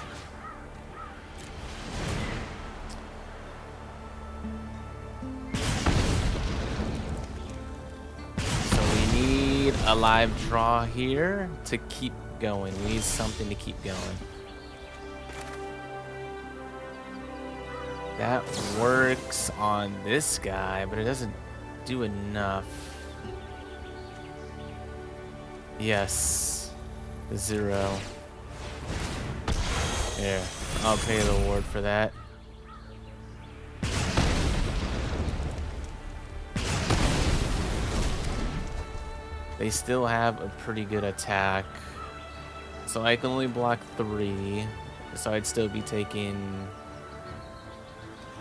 So we need a live draw here to keep going. We need something to keep going. That works on this guy, but it doesn't do enough. Yes. 0. Here, I'll pay the award for that. They still have a pretty good attack. So I can only block 3. So I'd still be taking...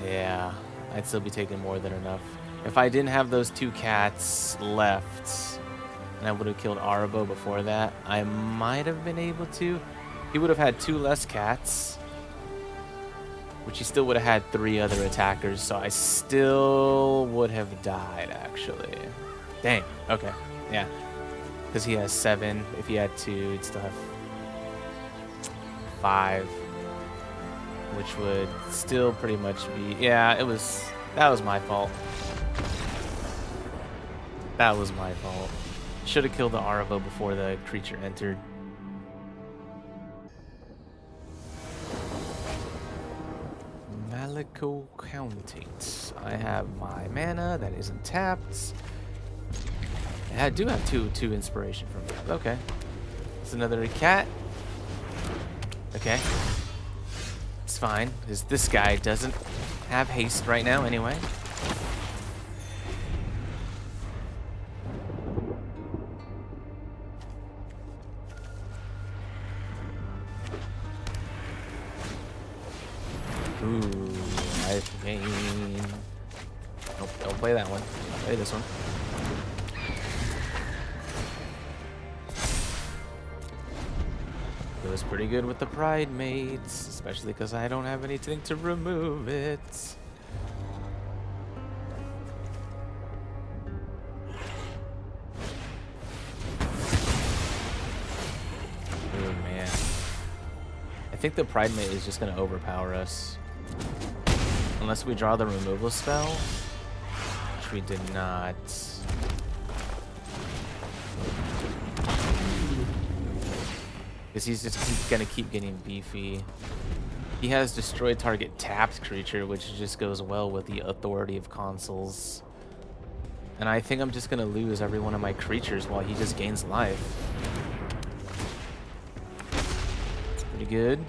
Yeah, I'd still be taking more than enough. If I didn't have those 2 cats left, and I would have killed Arbo before that, I might have been able to. He would have had 2 less cats, which he still would have had 3 other attackers, so I still would have died, actually. Dang, okay, yeah. Because he has 7. If he had 2, he'd still have 5. Which would still pretty much be... Yeah, that was my fault. That was my fault. Should have killed the Arvo before the creature entered. Malico Countate. I have my mana that isn't tapped. I do have two inspiration from that. Okay. It's another cat. Okay. It's fine, because this guy doesn't have haste right now anyway. Ooh, I mean... Nope, don't play that one. I'll play this one. It was pretty good with the Pride Mates, especially because I don't have anything to remove it. Oh man. I think the Pride Mate is just going to overpower us. Unless we draw the removal spell, which we did not. Because he's just gonna keep getting beefy. He has destroy target tapped creature, which just goes well with the authority of consoles. And I think I'm just gonna lose every one of my creatures while he just gains life. It's pretty good.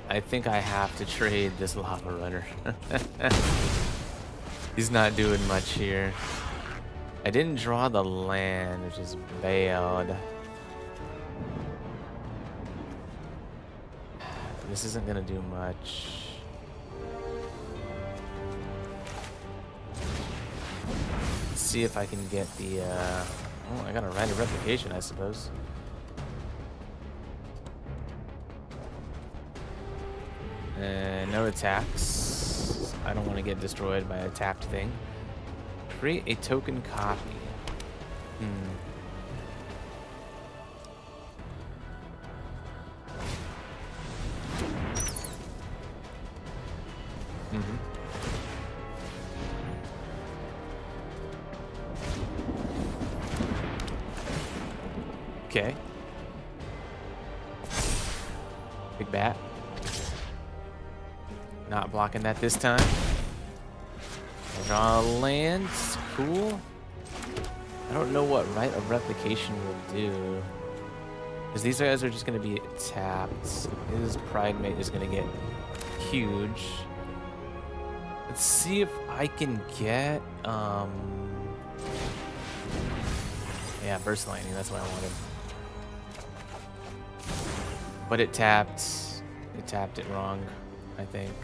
I think I have to trade this Lava Runner. He's not doing much here. I didn't draw the land, which is bad. This isn't gonna do much. Let's see if I can get the oh, I got a random replication, I suppose. No attacks. I don't want to get destroyed by a tapped thing. Create a token copy. Okay. Big bat. Not blocking that this time. Draw land. Cool. I don't know what Rite of Replication will do. Because these guys are just going to be tapped. His Pride Mate is going to get huge. Let's see if I can get... Yeah, Burst Lightning. That's what I wanted. But it tapped. It tapped it wrong, I think.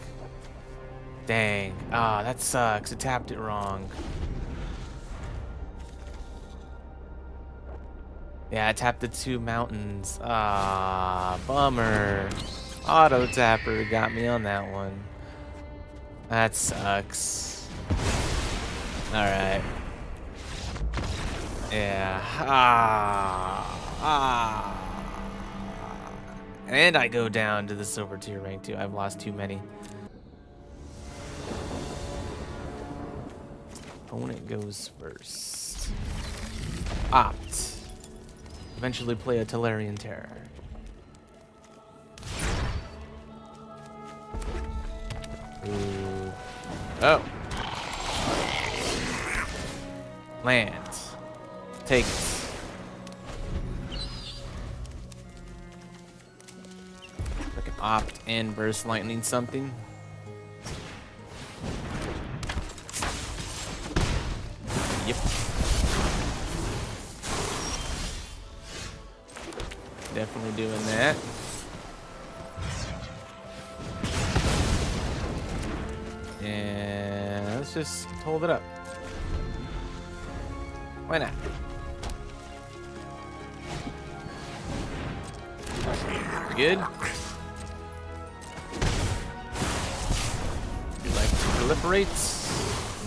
Dang. Ah, that sucks. It tapped it wrong. Yeah, I tapped the 2 mountains. Ah, bummer. Auto tapper got me on that one. That sucks. Alright. Yeah. And I go down to the silver tier rank too. I've lost too many. Opponent goes first. Opt. Eventually play a Tolarian Terror. Ooh. Oh. Land. Take it. I can opt and burst lightning something. Yep. Definitely doing that. And let's just hold it up. Why not? Good. You like to proliferate?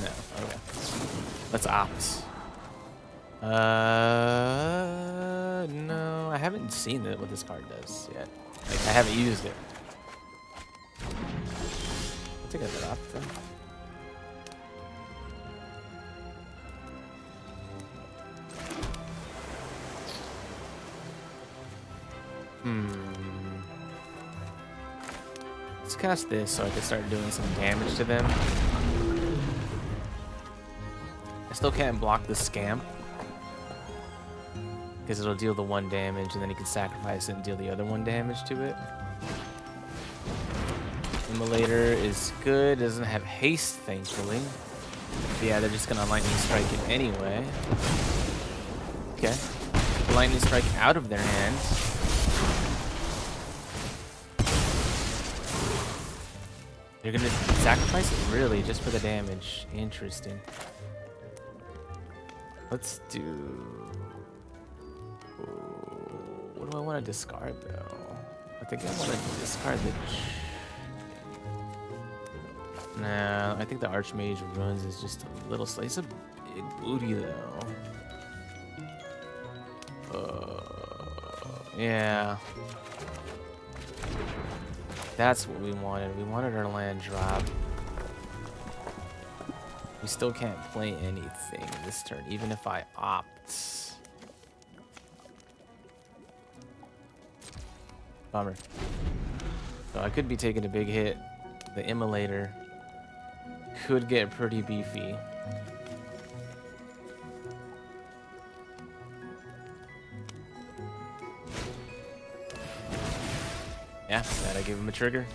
No. Okay. Let's opt. No, I haven't seen what this card does yet. Like, I haven't used it. I'll take that off then. Let's cast this so I can start doing some damage to them. I still can't block the Scamp because it'll deal the 1 damage and then you can sacrifice it and deal the other 1 damage to it. Immolator is good, doesn't have haste thankfully. But yeah, they're just gonna lightning strike it anyway. Okay. Lightning strike out of their hands. You're gonna sacrifice it? Really? Just for the damage? Interesting. Let's do... What do I want to discard, though? I think I want to discard the... Nah, I think the Archmage Ruins is just a little... It's a big booty, though. Yeah. That's what we wanted. We wanted our land drop. We still can't play anything this turn, even if I opt. Bummer. So I could be taking a big hit. The Immolator could get pretty beefy. Yeah, that'll give him a trigger.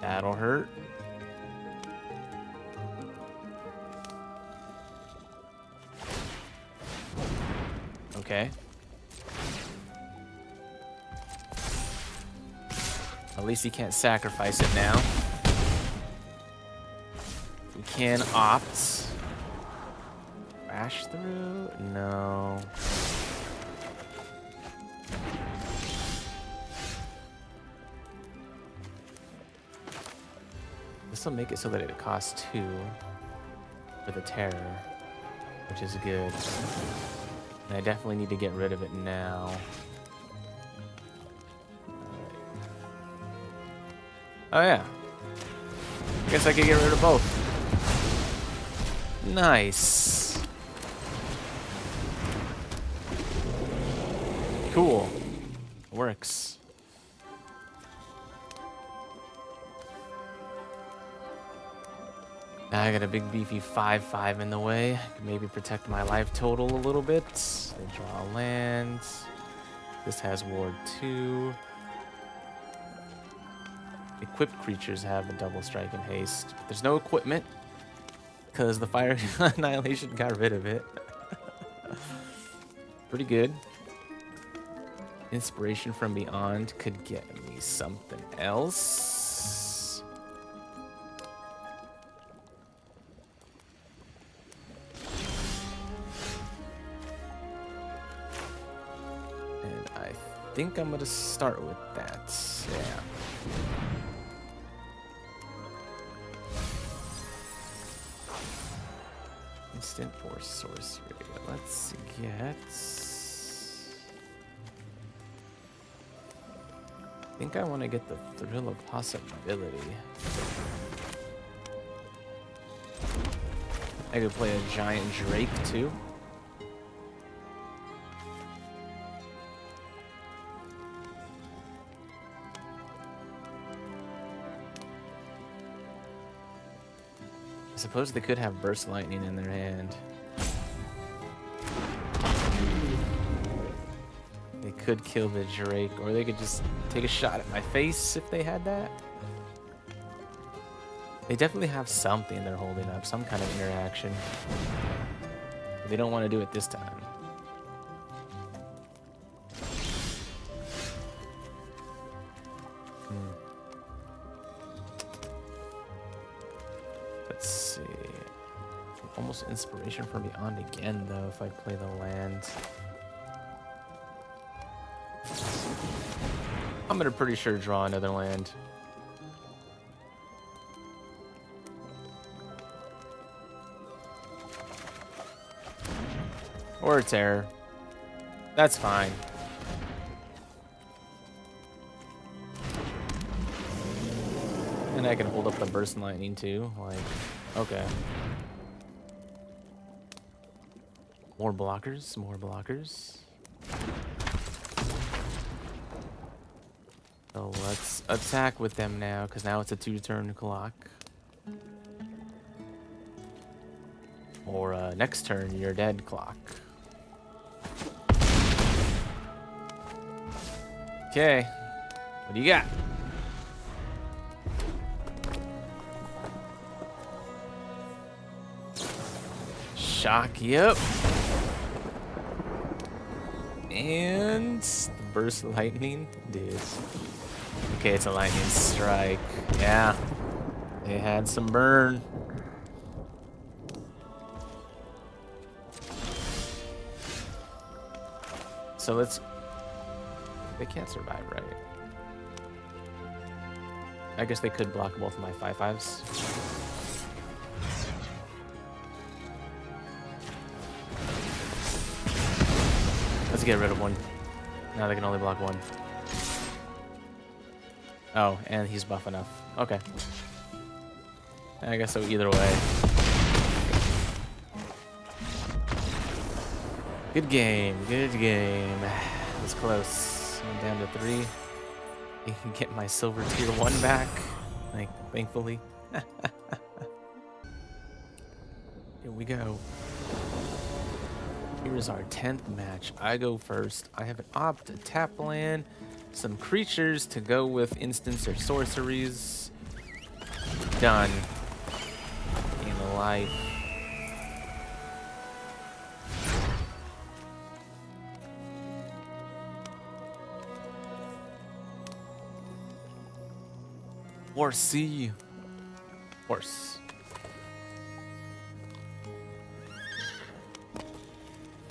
That'll hurt. Okay. At least he can't sacrifice it now. We can opt. Crash through? No. also make it so that it costs 2 for the terror, which is good. And I definitely need to get rid of it now. Oh yeah. Guess I could get rid of both. Nice. Cool. Works. I got a big beefy 5/5 in the way. Can maybe protect my life total a little bit. I draw a land. This has ward 2. Equipped creatures have a double strike and haste. But there's no equipment because the fire annihilation got rid of it. Pretty good. Inspiration from Beyond could get me something else. And I think I'm gonna start with that. Yeah. Instant force sorcery. Let's get. I think I want to get the thrill of possibility. I could play a giant Drake too. I suppose they could have burst lightning in their hand. They could kill the Drake, or they could just take a shot at my face if they had that. They definitely have something they're holding up, some kind of interaction. They don't want to do it this time. Let's see. Almost inspiration from Beyond again, though, if I play the land. I'm gonna pretty sure draw another land. Or a terror. That's fine. And I can hold up the burst lightning too. Like, okay. More blockers, more blockers. So let's attack with them now, because now it's a 2-turn clock. Or next turn, you're dead clock. Okay, what do you got? Shock, yep. And burst lightning, dude. Okay, it's a lightning strike. Yeah, they had some burn. So let's. They can't survive, right? I guess they could block both of my 5/5s. Let's get rid of one. Now they can only block one. Oh, and he's buff enough. Okay. I guess so either way. Good game, good game. It was close. I'm down to 3. You can get my silver tier 1 back. Like, thankfully. Here we go. Here's our 10th match. I go first. I have an opt, a tap land, some creatures to go with instants or sorceries. Done. Game of life. Horsey. Horse.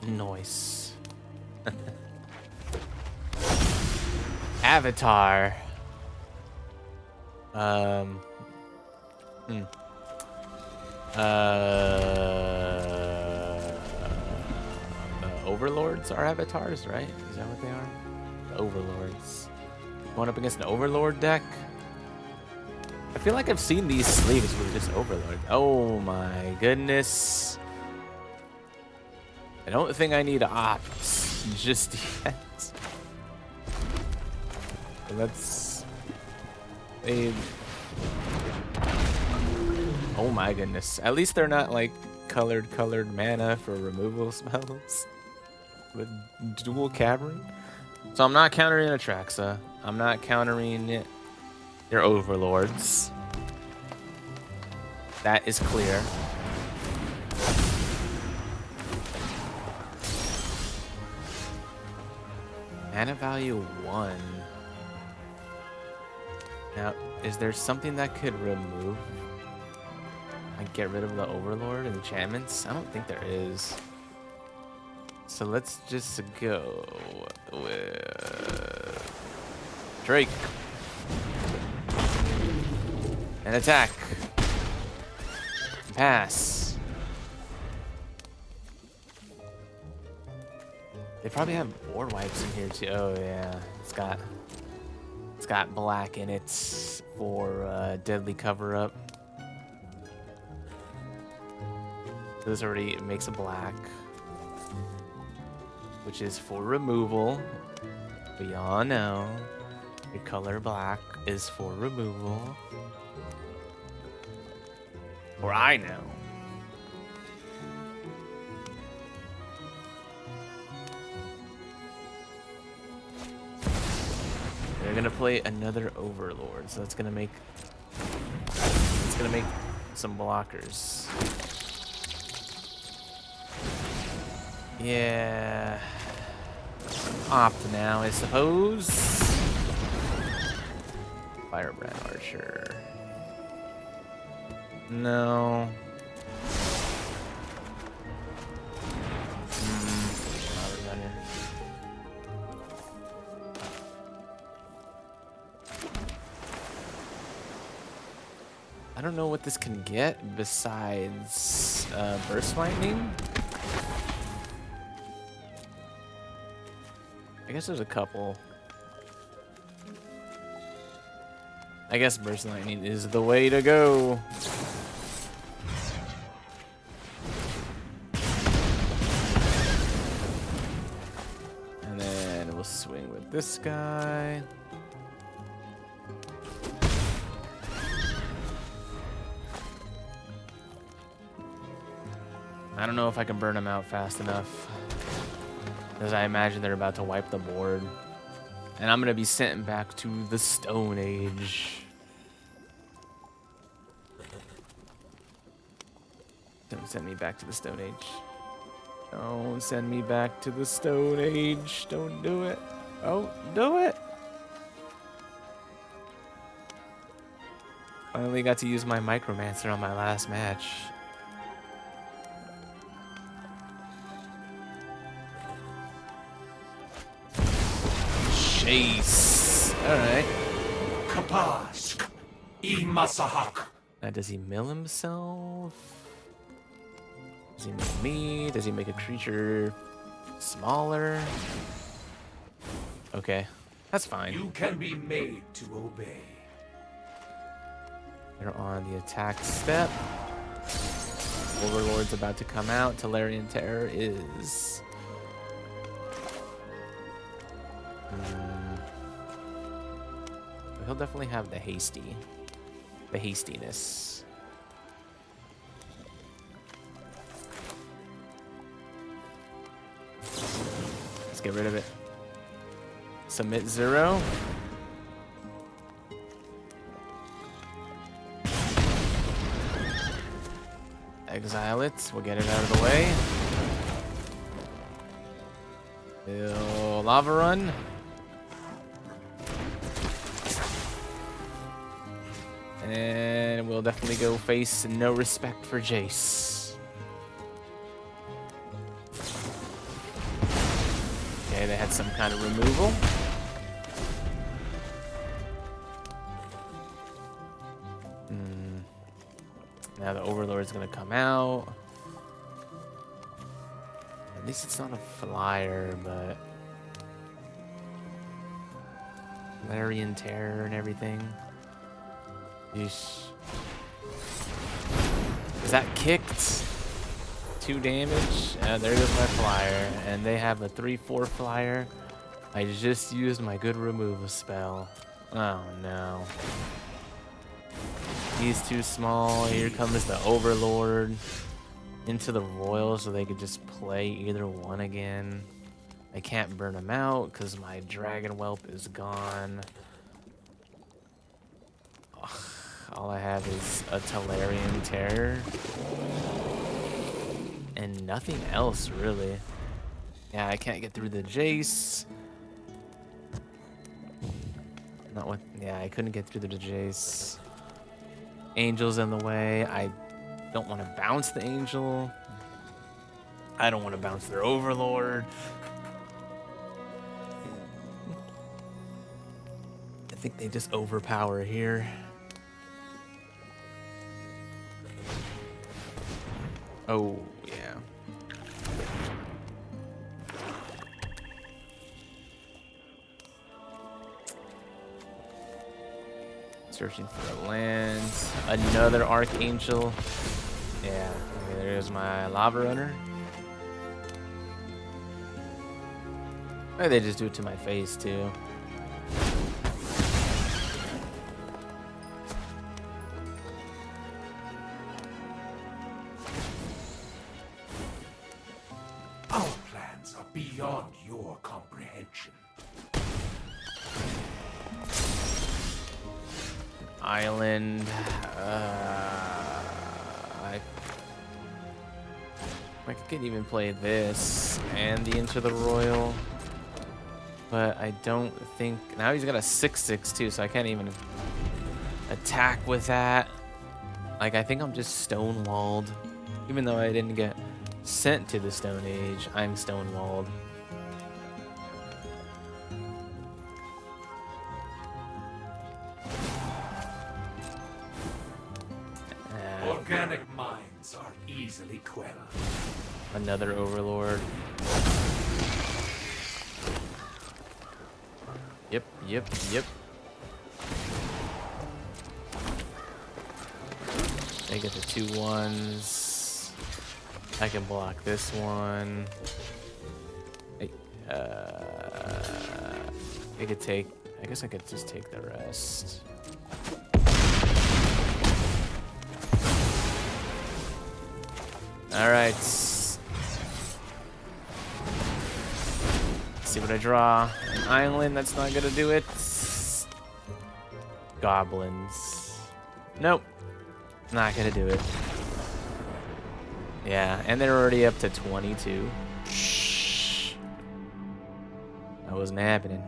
Noise. Avatar. Hmm. The Overlords are avatars, right? Is that what they are? The Overlords. Going up against an Overlord deck? I feel like I've seen these sleeves with just Overlord. Oh my goodness. I don't think I need ops just yet. Let's... Oh my goodness. At least they're not like colored mana for removal spells. With dual cavern. So I'm not countering Atraxa. I'm not countering your Overlords. That is clear. Mana value 1. Now, is there something that could remove? Like get rid of the Overlord enchantments? I don't think there is. So let's just go with Drake. And attack. Pass. They probably have board wipes in here too. Oh yeah, it's got black in it for deadly cover up. This already makes a black, which is for removal. We all know the color black is for removal. Or I know. They're gonna play another Overlord, so it's gonna make some blockers. Yeah. Opt now, I suppose. Firebrand Archer. No. I don't know what this can get besides Burst Lightning. I guess there's a couple. I guess Burst Lightning is the way to go. And then we'll swing with this guy. I don't know if I can burn them out fast enough, because I imagine they're about to wipe the board. And I'm going to be sent back to the Stone Age. Don't send me back to the Stone Age. Don't send me back to the Stone Age. Don't do it. Oh, do it. Finally got to use my Micromancer on my last match. Chase. Alright. Kapask. Imasahak. Now, does he mill himself? Does he mill me? Does he make a creature smaller? Okay, that's fine. You can be made to obey. They're on the attack step. Overlord's about to come out. Tolarian Terror is... He'll definitely have the hastiness. Let's get rid of it. Submit 0. Exile it. We'll get it out of the way. Lava Run. And we'll definitely go face No Respect for Jace. Okay, they had some kind of removal. Now the Overlord's gonna come out. At least it's not a flyer, but Larian Terror and everything. Yeesh. Is that kicked? 2 damage. There goes my flyer. And they have a 3/4 flyer. I just used my good removal spell. Oh no. He's too small. Here comes the Overlord into the Royal so they could just play either one again. I can't burn them out because my Dragon Whelp is gone. Ugh, all I have is a Talarian Terror. And nothing else, really. Yeah, I can't get through the Jace. Not with... Yeah, I couldn't get through the Jace. Angel's in the way. I don't want to bounce the Angel. I don't want to bounce their Overlord. I think they just overpower here. Oh, yeah. Searching for a land. Another Archangel. Yeah, okay, there's my Lava Runner. Maybe they just do it to my face, too. Our plans are beyond your comprehension. Island. I could even play this and the Into the Royal. But I don't think... Now he's got a 6/6 too, so I can't even attack with that. Like, I think I'm just stonewalled. Even though I didn't get sent to the Stone Age, I'm stonewalled. Organic minds are easily quelled. Another Overlord. Yep. I get the 2/1s. I can block this one. I could take... I guess I could just take the rest. Alright. See what I draw. An island, that's not gonna do it. Goblins. Nope. Not gonna do it. Yeah, and they're already up to 22. Shh. That wasn't happening.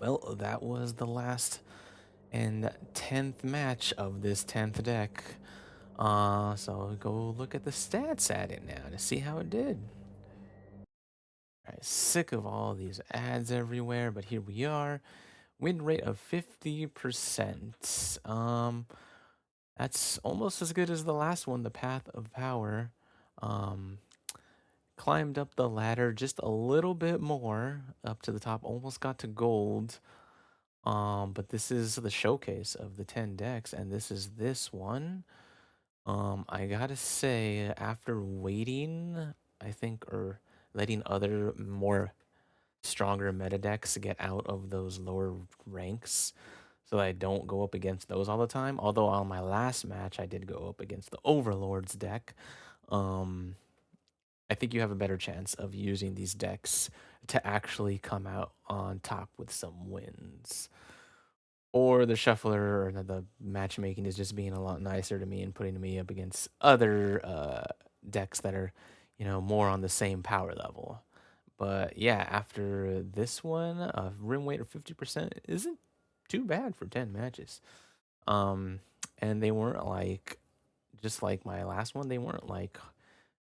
Well, that was the last and 10th match of this 10th deck. So go look at the stats at it now to see how it did. Alright, sick of all these ads everywhere, but here we are. Win rate of 50%. That's almost as good as the last one, the Path of Power. Climbed up the ladder just a little bit more up to the top, almost got to gold. But this is the showcase of the 10 decks, and this is this one. I gotta say, after waiting, I think, or letting other more stronger meta decks get out of those lower ranks so that I don't go up against those all the time. Although on my last match, I did go up against the Overlord's deck. I think you have a better chance of using these decks to actually come out on top with some wins. Or the shuffler or the matchmaking is just being a lot nicer to me and putting me up against other decks that are, more on the same power level. But yeah, after this one, rim weight of 50% isn't too bad for 10 matches. And they weren't like, just like my last one, they weren't like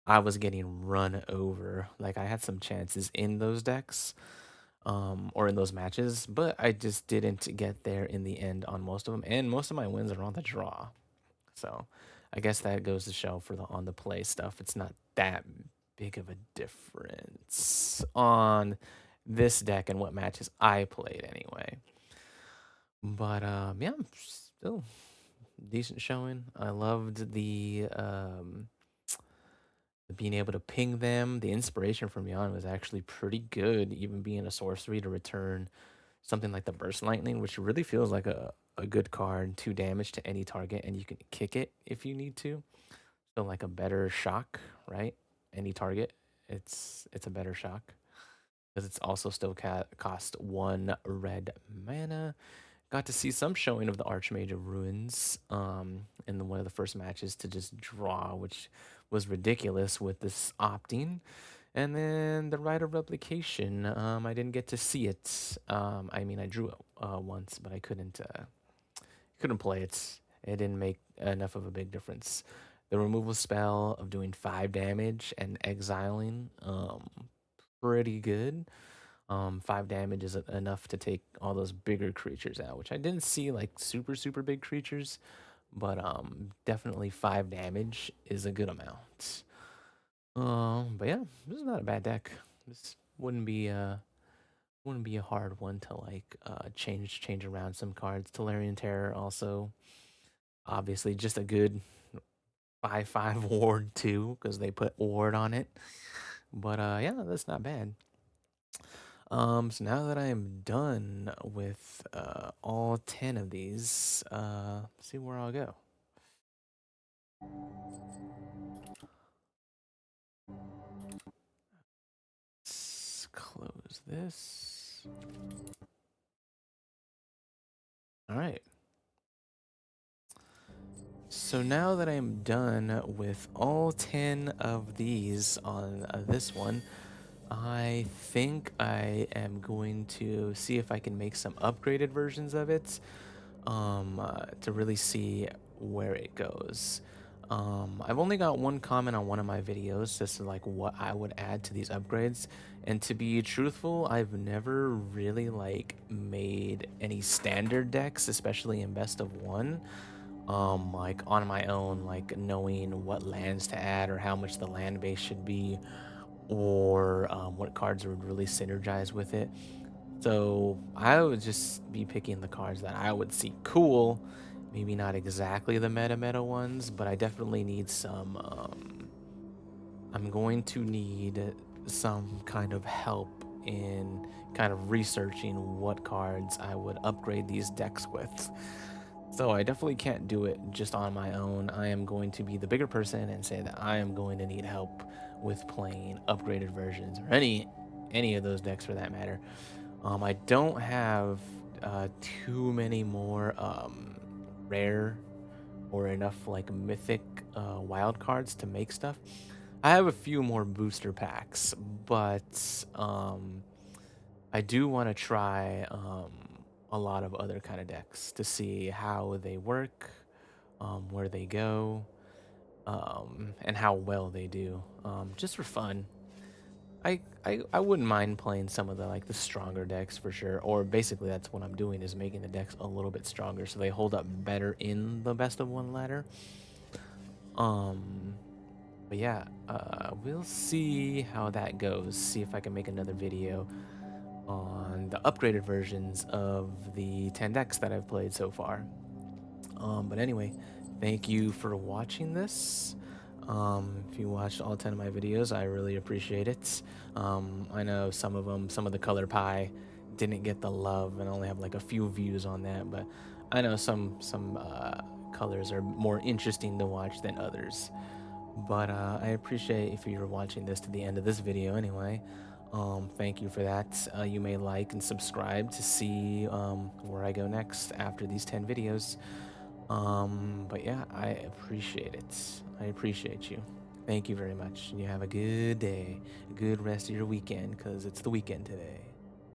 I was getting run over. Like, I had some chances in those decks. or in those matches, but I just didn't get there in the end on most of them, and most of my wins are on the draw. So I guess that goes to show for the on the play stuff, it's not that big of a difference on this deck and what matches I played anyway. But yeah, still decent showing. I loved the being able to ping them. The inspiration from Yon was actually pretty good, even being a sorcery to return something like the Burst Lightning, which really feels like a good card, 2 damage to any target, and you can kick it if you need to. So like a better shock, right? Any target, it's a better shock because it's also still cost 1 red mana. Got to see some showing of the Archmage of Ruins in one of the first matches to just draw, which was ridiculous with this opting. And then the Rite of Replication, I didn't get to see it. I mean, I drew it once, but I couldn't play it. It didn't make enough of a big difference. The removal spell of doing 5 damage and exiling, pretty good. 5 damage is enough to take all those bigger creatures out, which I didn't see like super big creatures, but definitely 5 damage is a good amount. But yeah, this is not a bad deck. This wouldn't be a hard one to like change around some cards. Tolarian Terror also obviously just a good 5/5 ward too because they put ward on it. But yeah, that's not bad. So now that I am done with all 10 of these, see where I'll go. Let's close this. All right. So now that I'm done with all 10 of these on this one, I think I am going to see if I can make some upgraded versions of it to really see where it goes. I've only got one comment on one of my videos, just like what I would add to these upgrades. And to be truthful, I've never really like made any standard decks, especially in best of one. Like on my own, like knowing what lands to add or how much the land base should be, or what cards would really synergize with it. So I would just be picking the cards that I would see cool. Maybe not exactly the meta ones, but I definitely need some. I'm going to need some kind of help in kind of researching what cards I would upgrade these decks with. So I definitely can't do it just on my own. I am going to be the bigger person and say that I am going to need help with playing upgraded versions or any of those decks for that matter. I don't have too many more rare or enough like mythic wild cards to make stuff. I have a few more booster packs, but I do want to try a lot of other kind of decks to see how they work, where they go, and how well they do, just for fun. I wouldn't mind playing some of the like the stronger decks for sure, or basically that's what I'm doing is making the decks a little bit stronger so they hold up better in the best of one ladder. Um, but yeah, we'll see how that goes. See if I can make another video on the upgraded versions of the 10 decks that I've played so far. But anyway, thank you for watching this. If you watched all 10 of my videos, I really appreciate it. I know some of the color pie didn't get the love and only have like a few views on that, but I know some colors are more interesting to watch than others. But I appreciate if you're watching this to the end of this video anyway. Thank you for that. You may like and subscribe to see where I go next after these 10 videos. But yeah, I appreciate it. I appreciate you. Thank you very much. You have a good day, a good rest of your weekend, because it's the weekend today.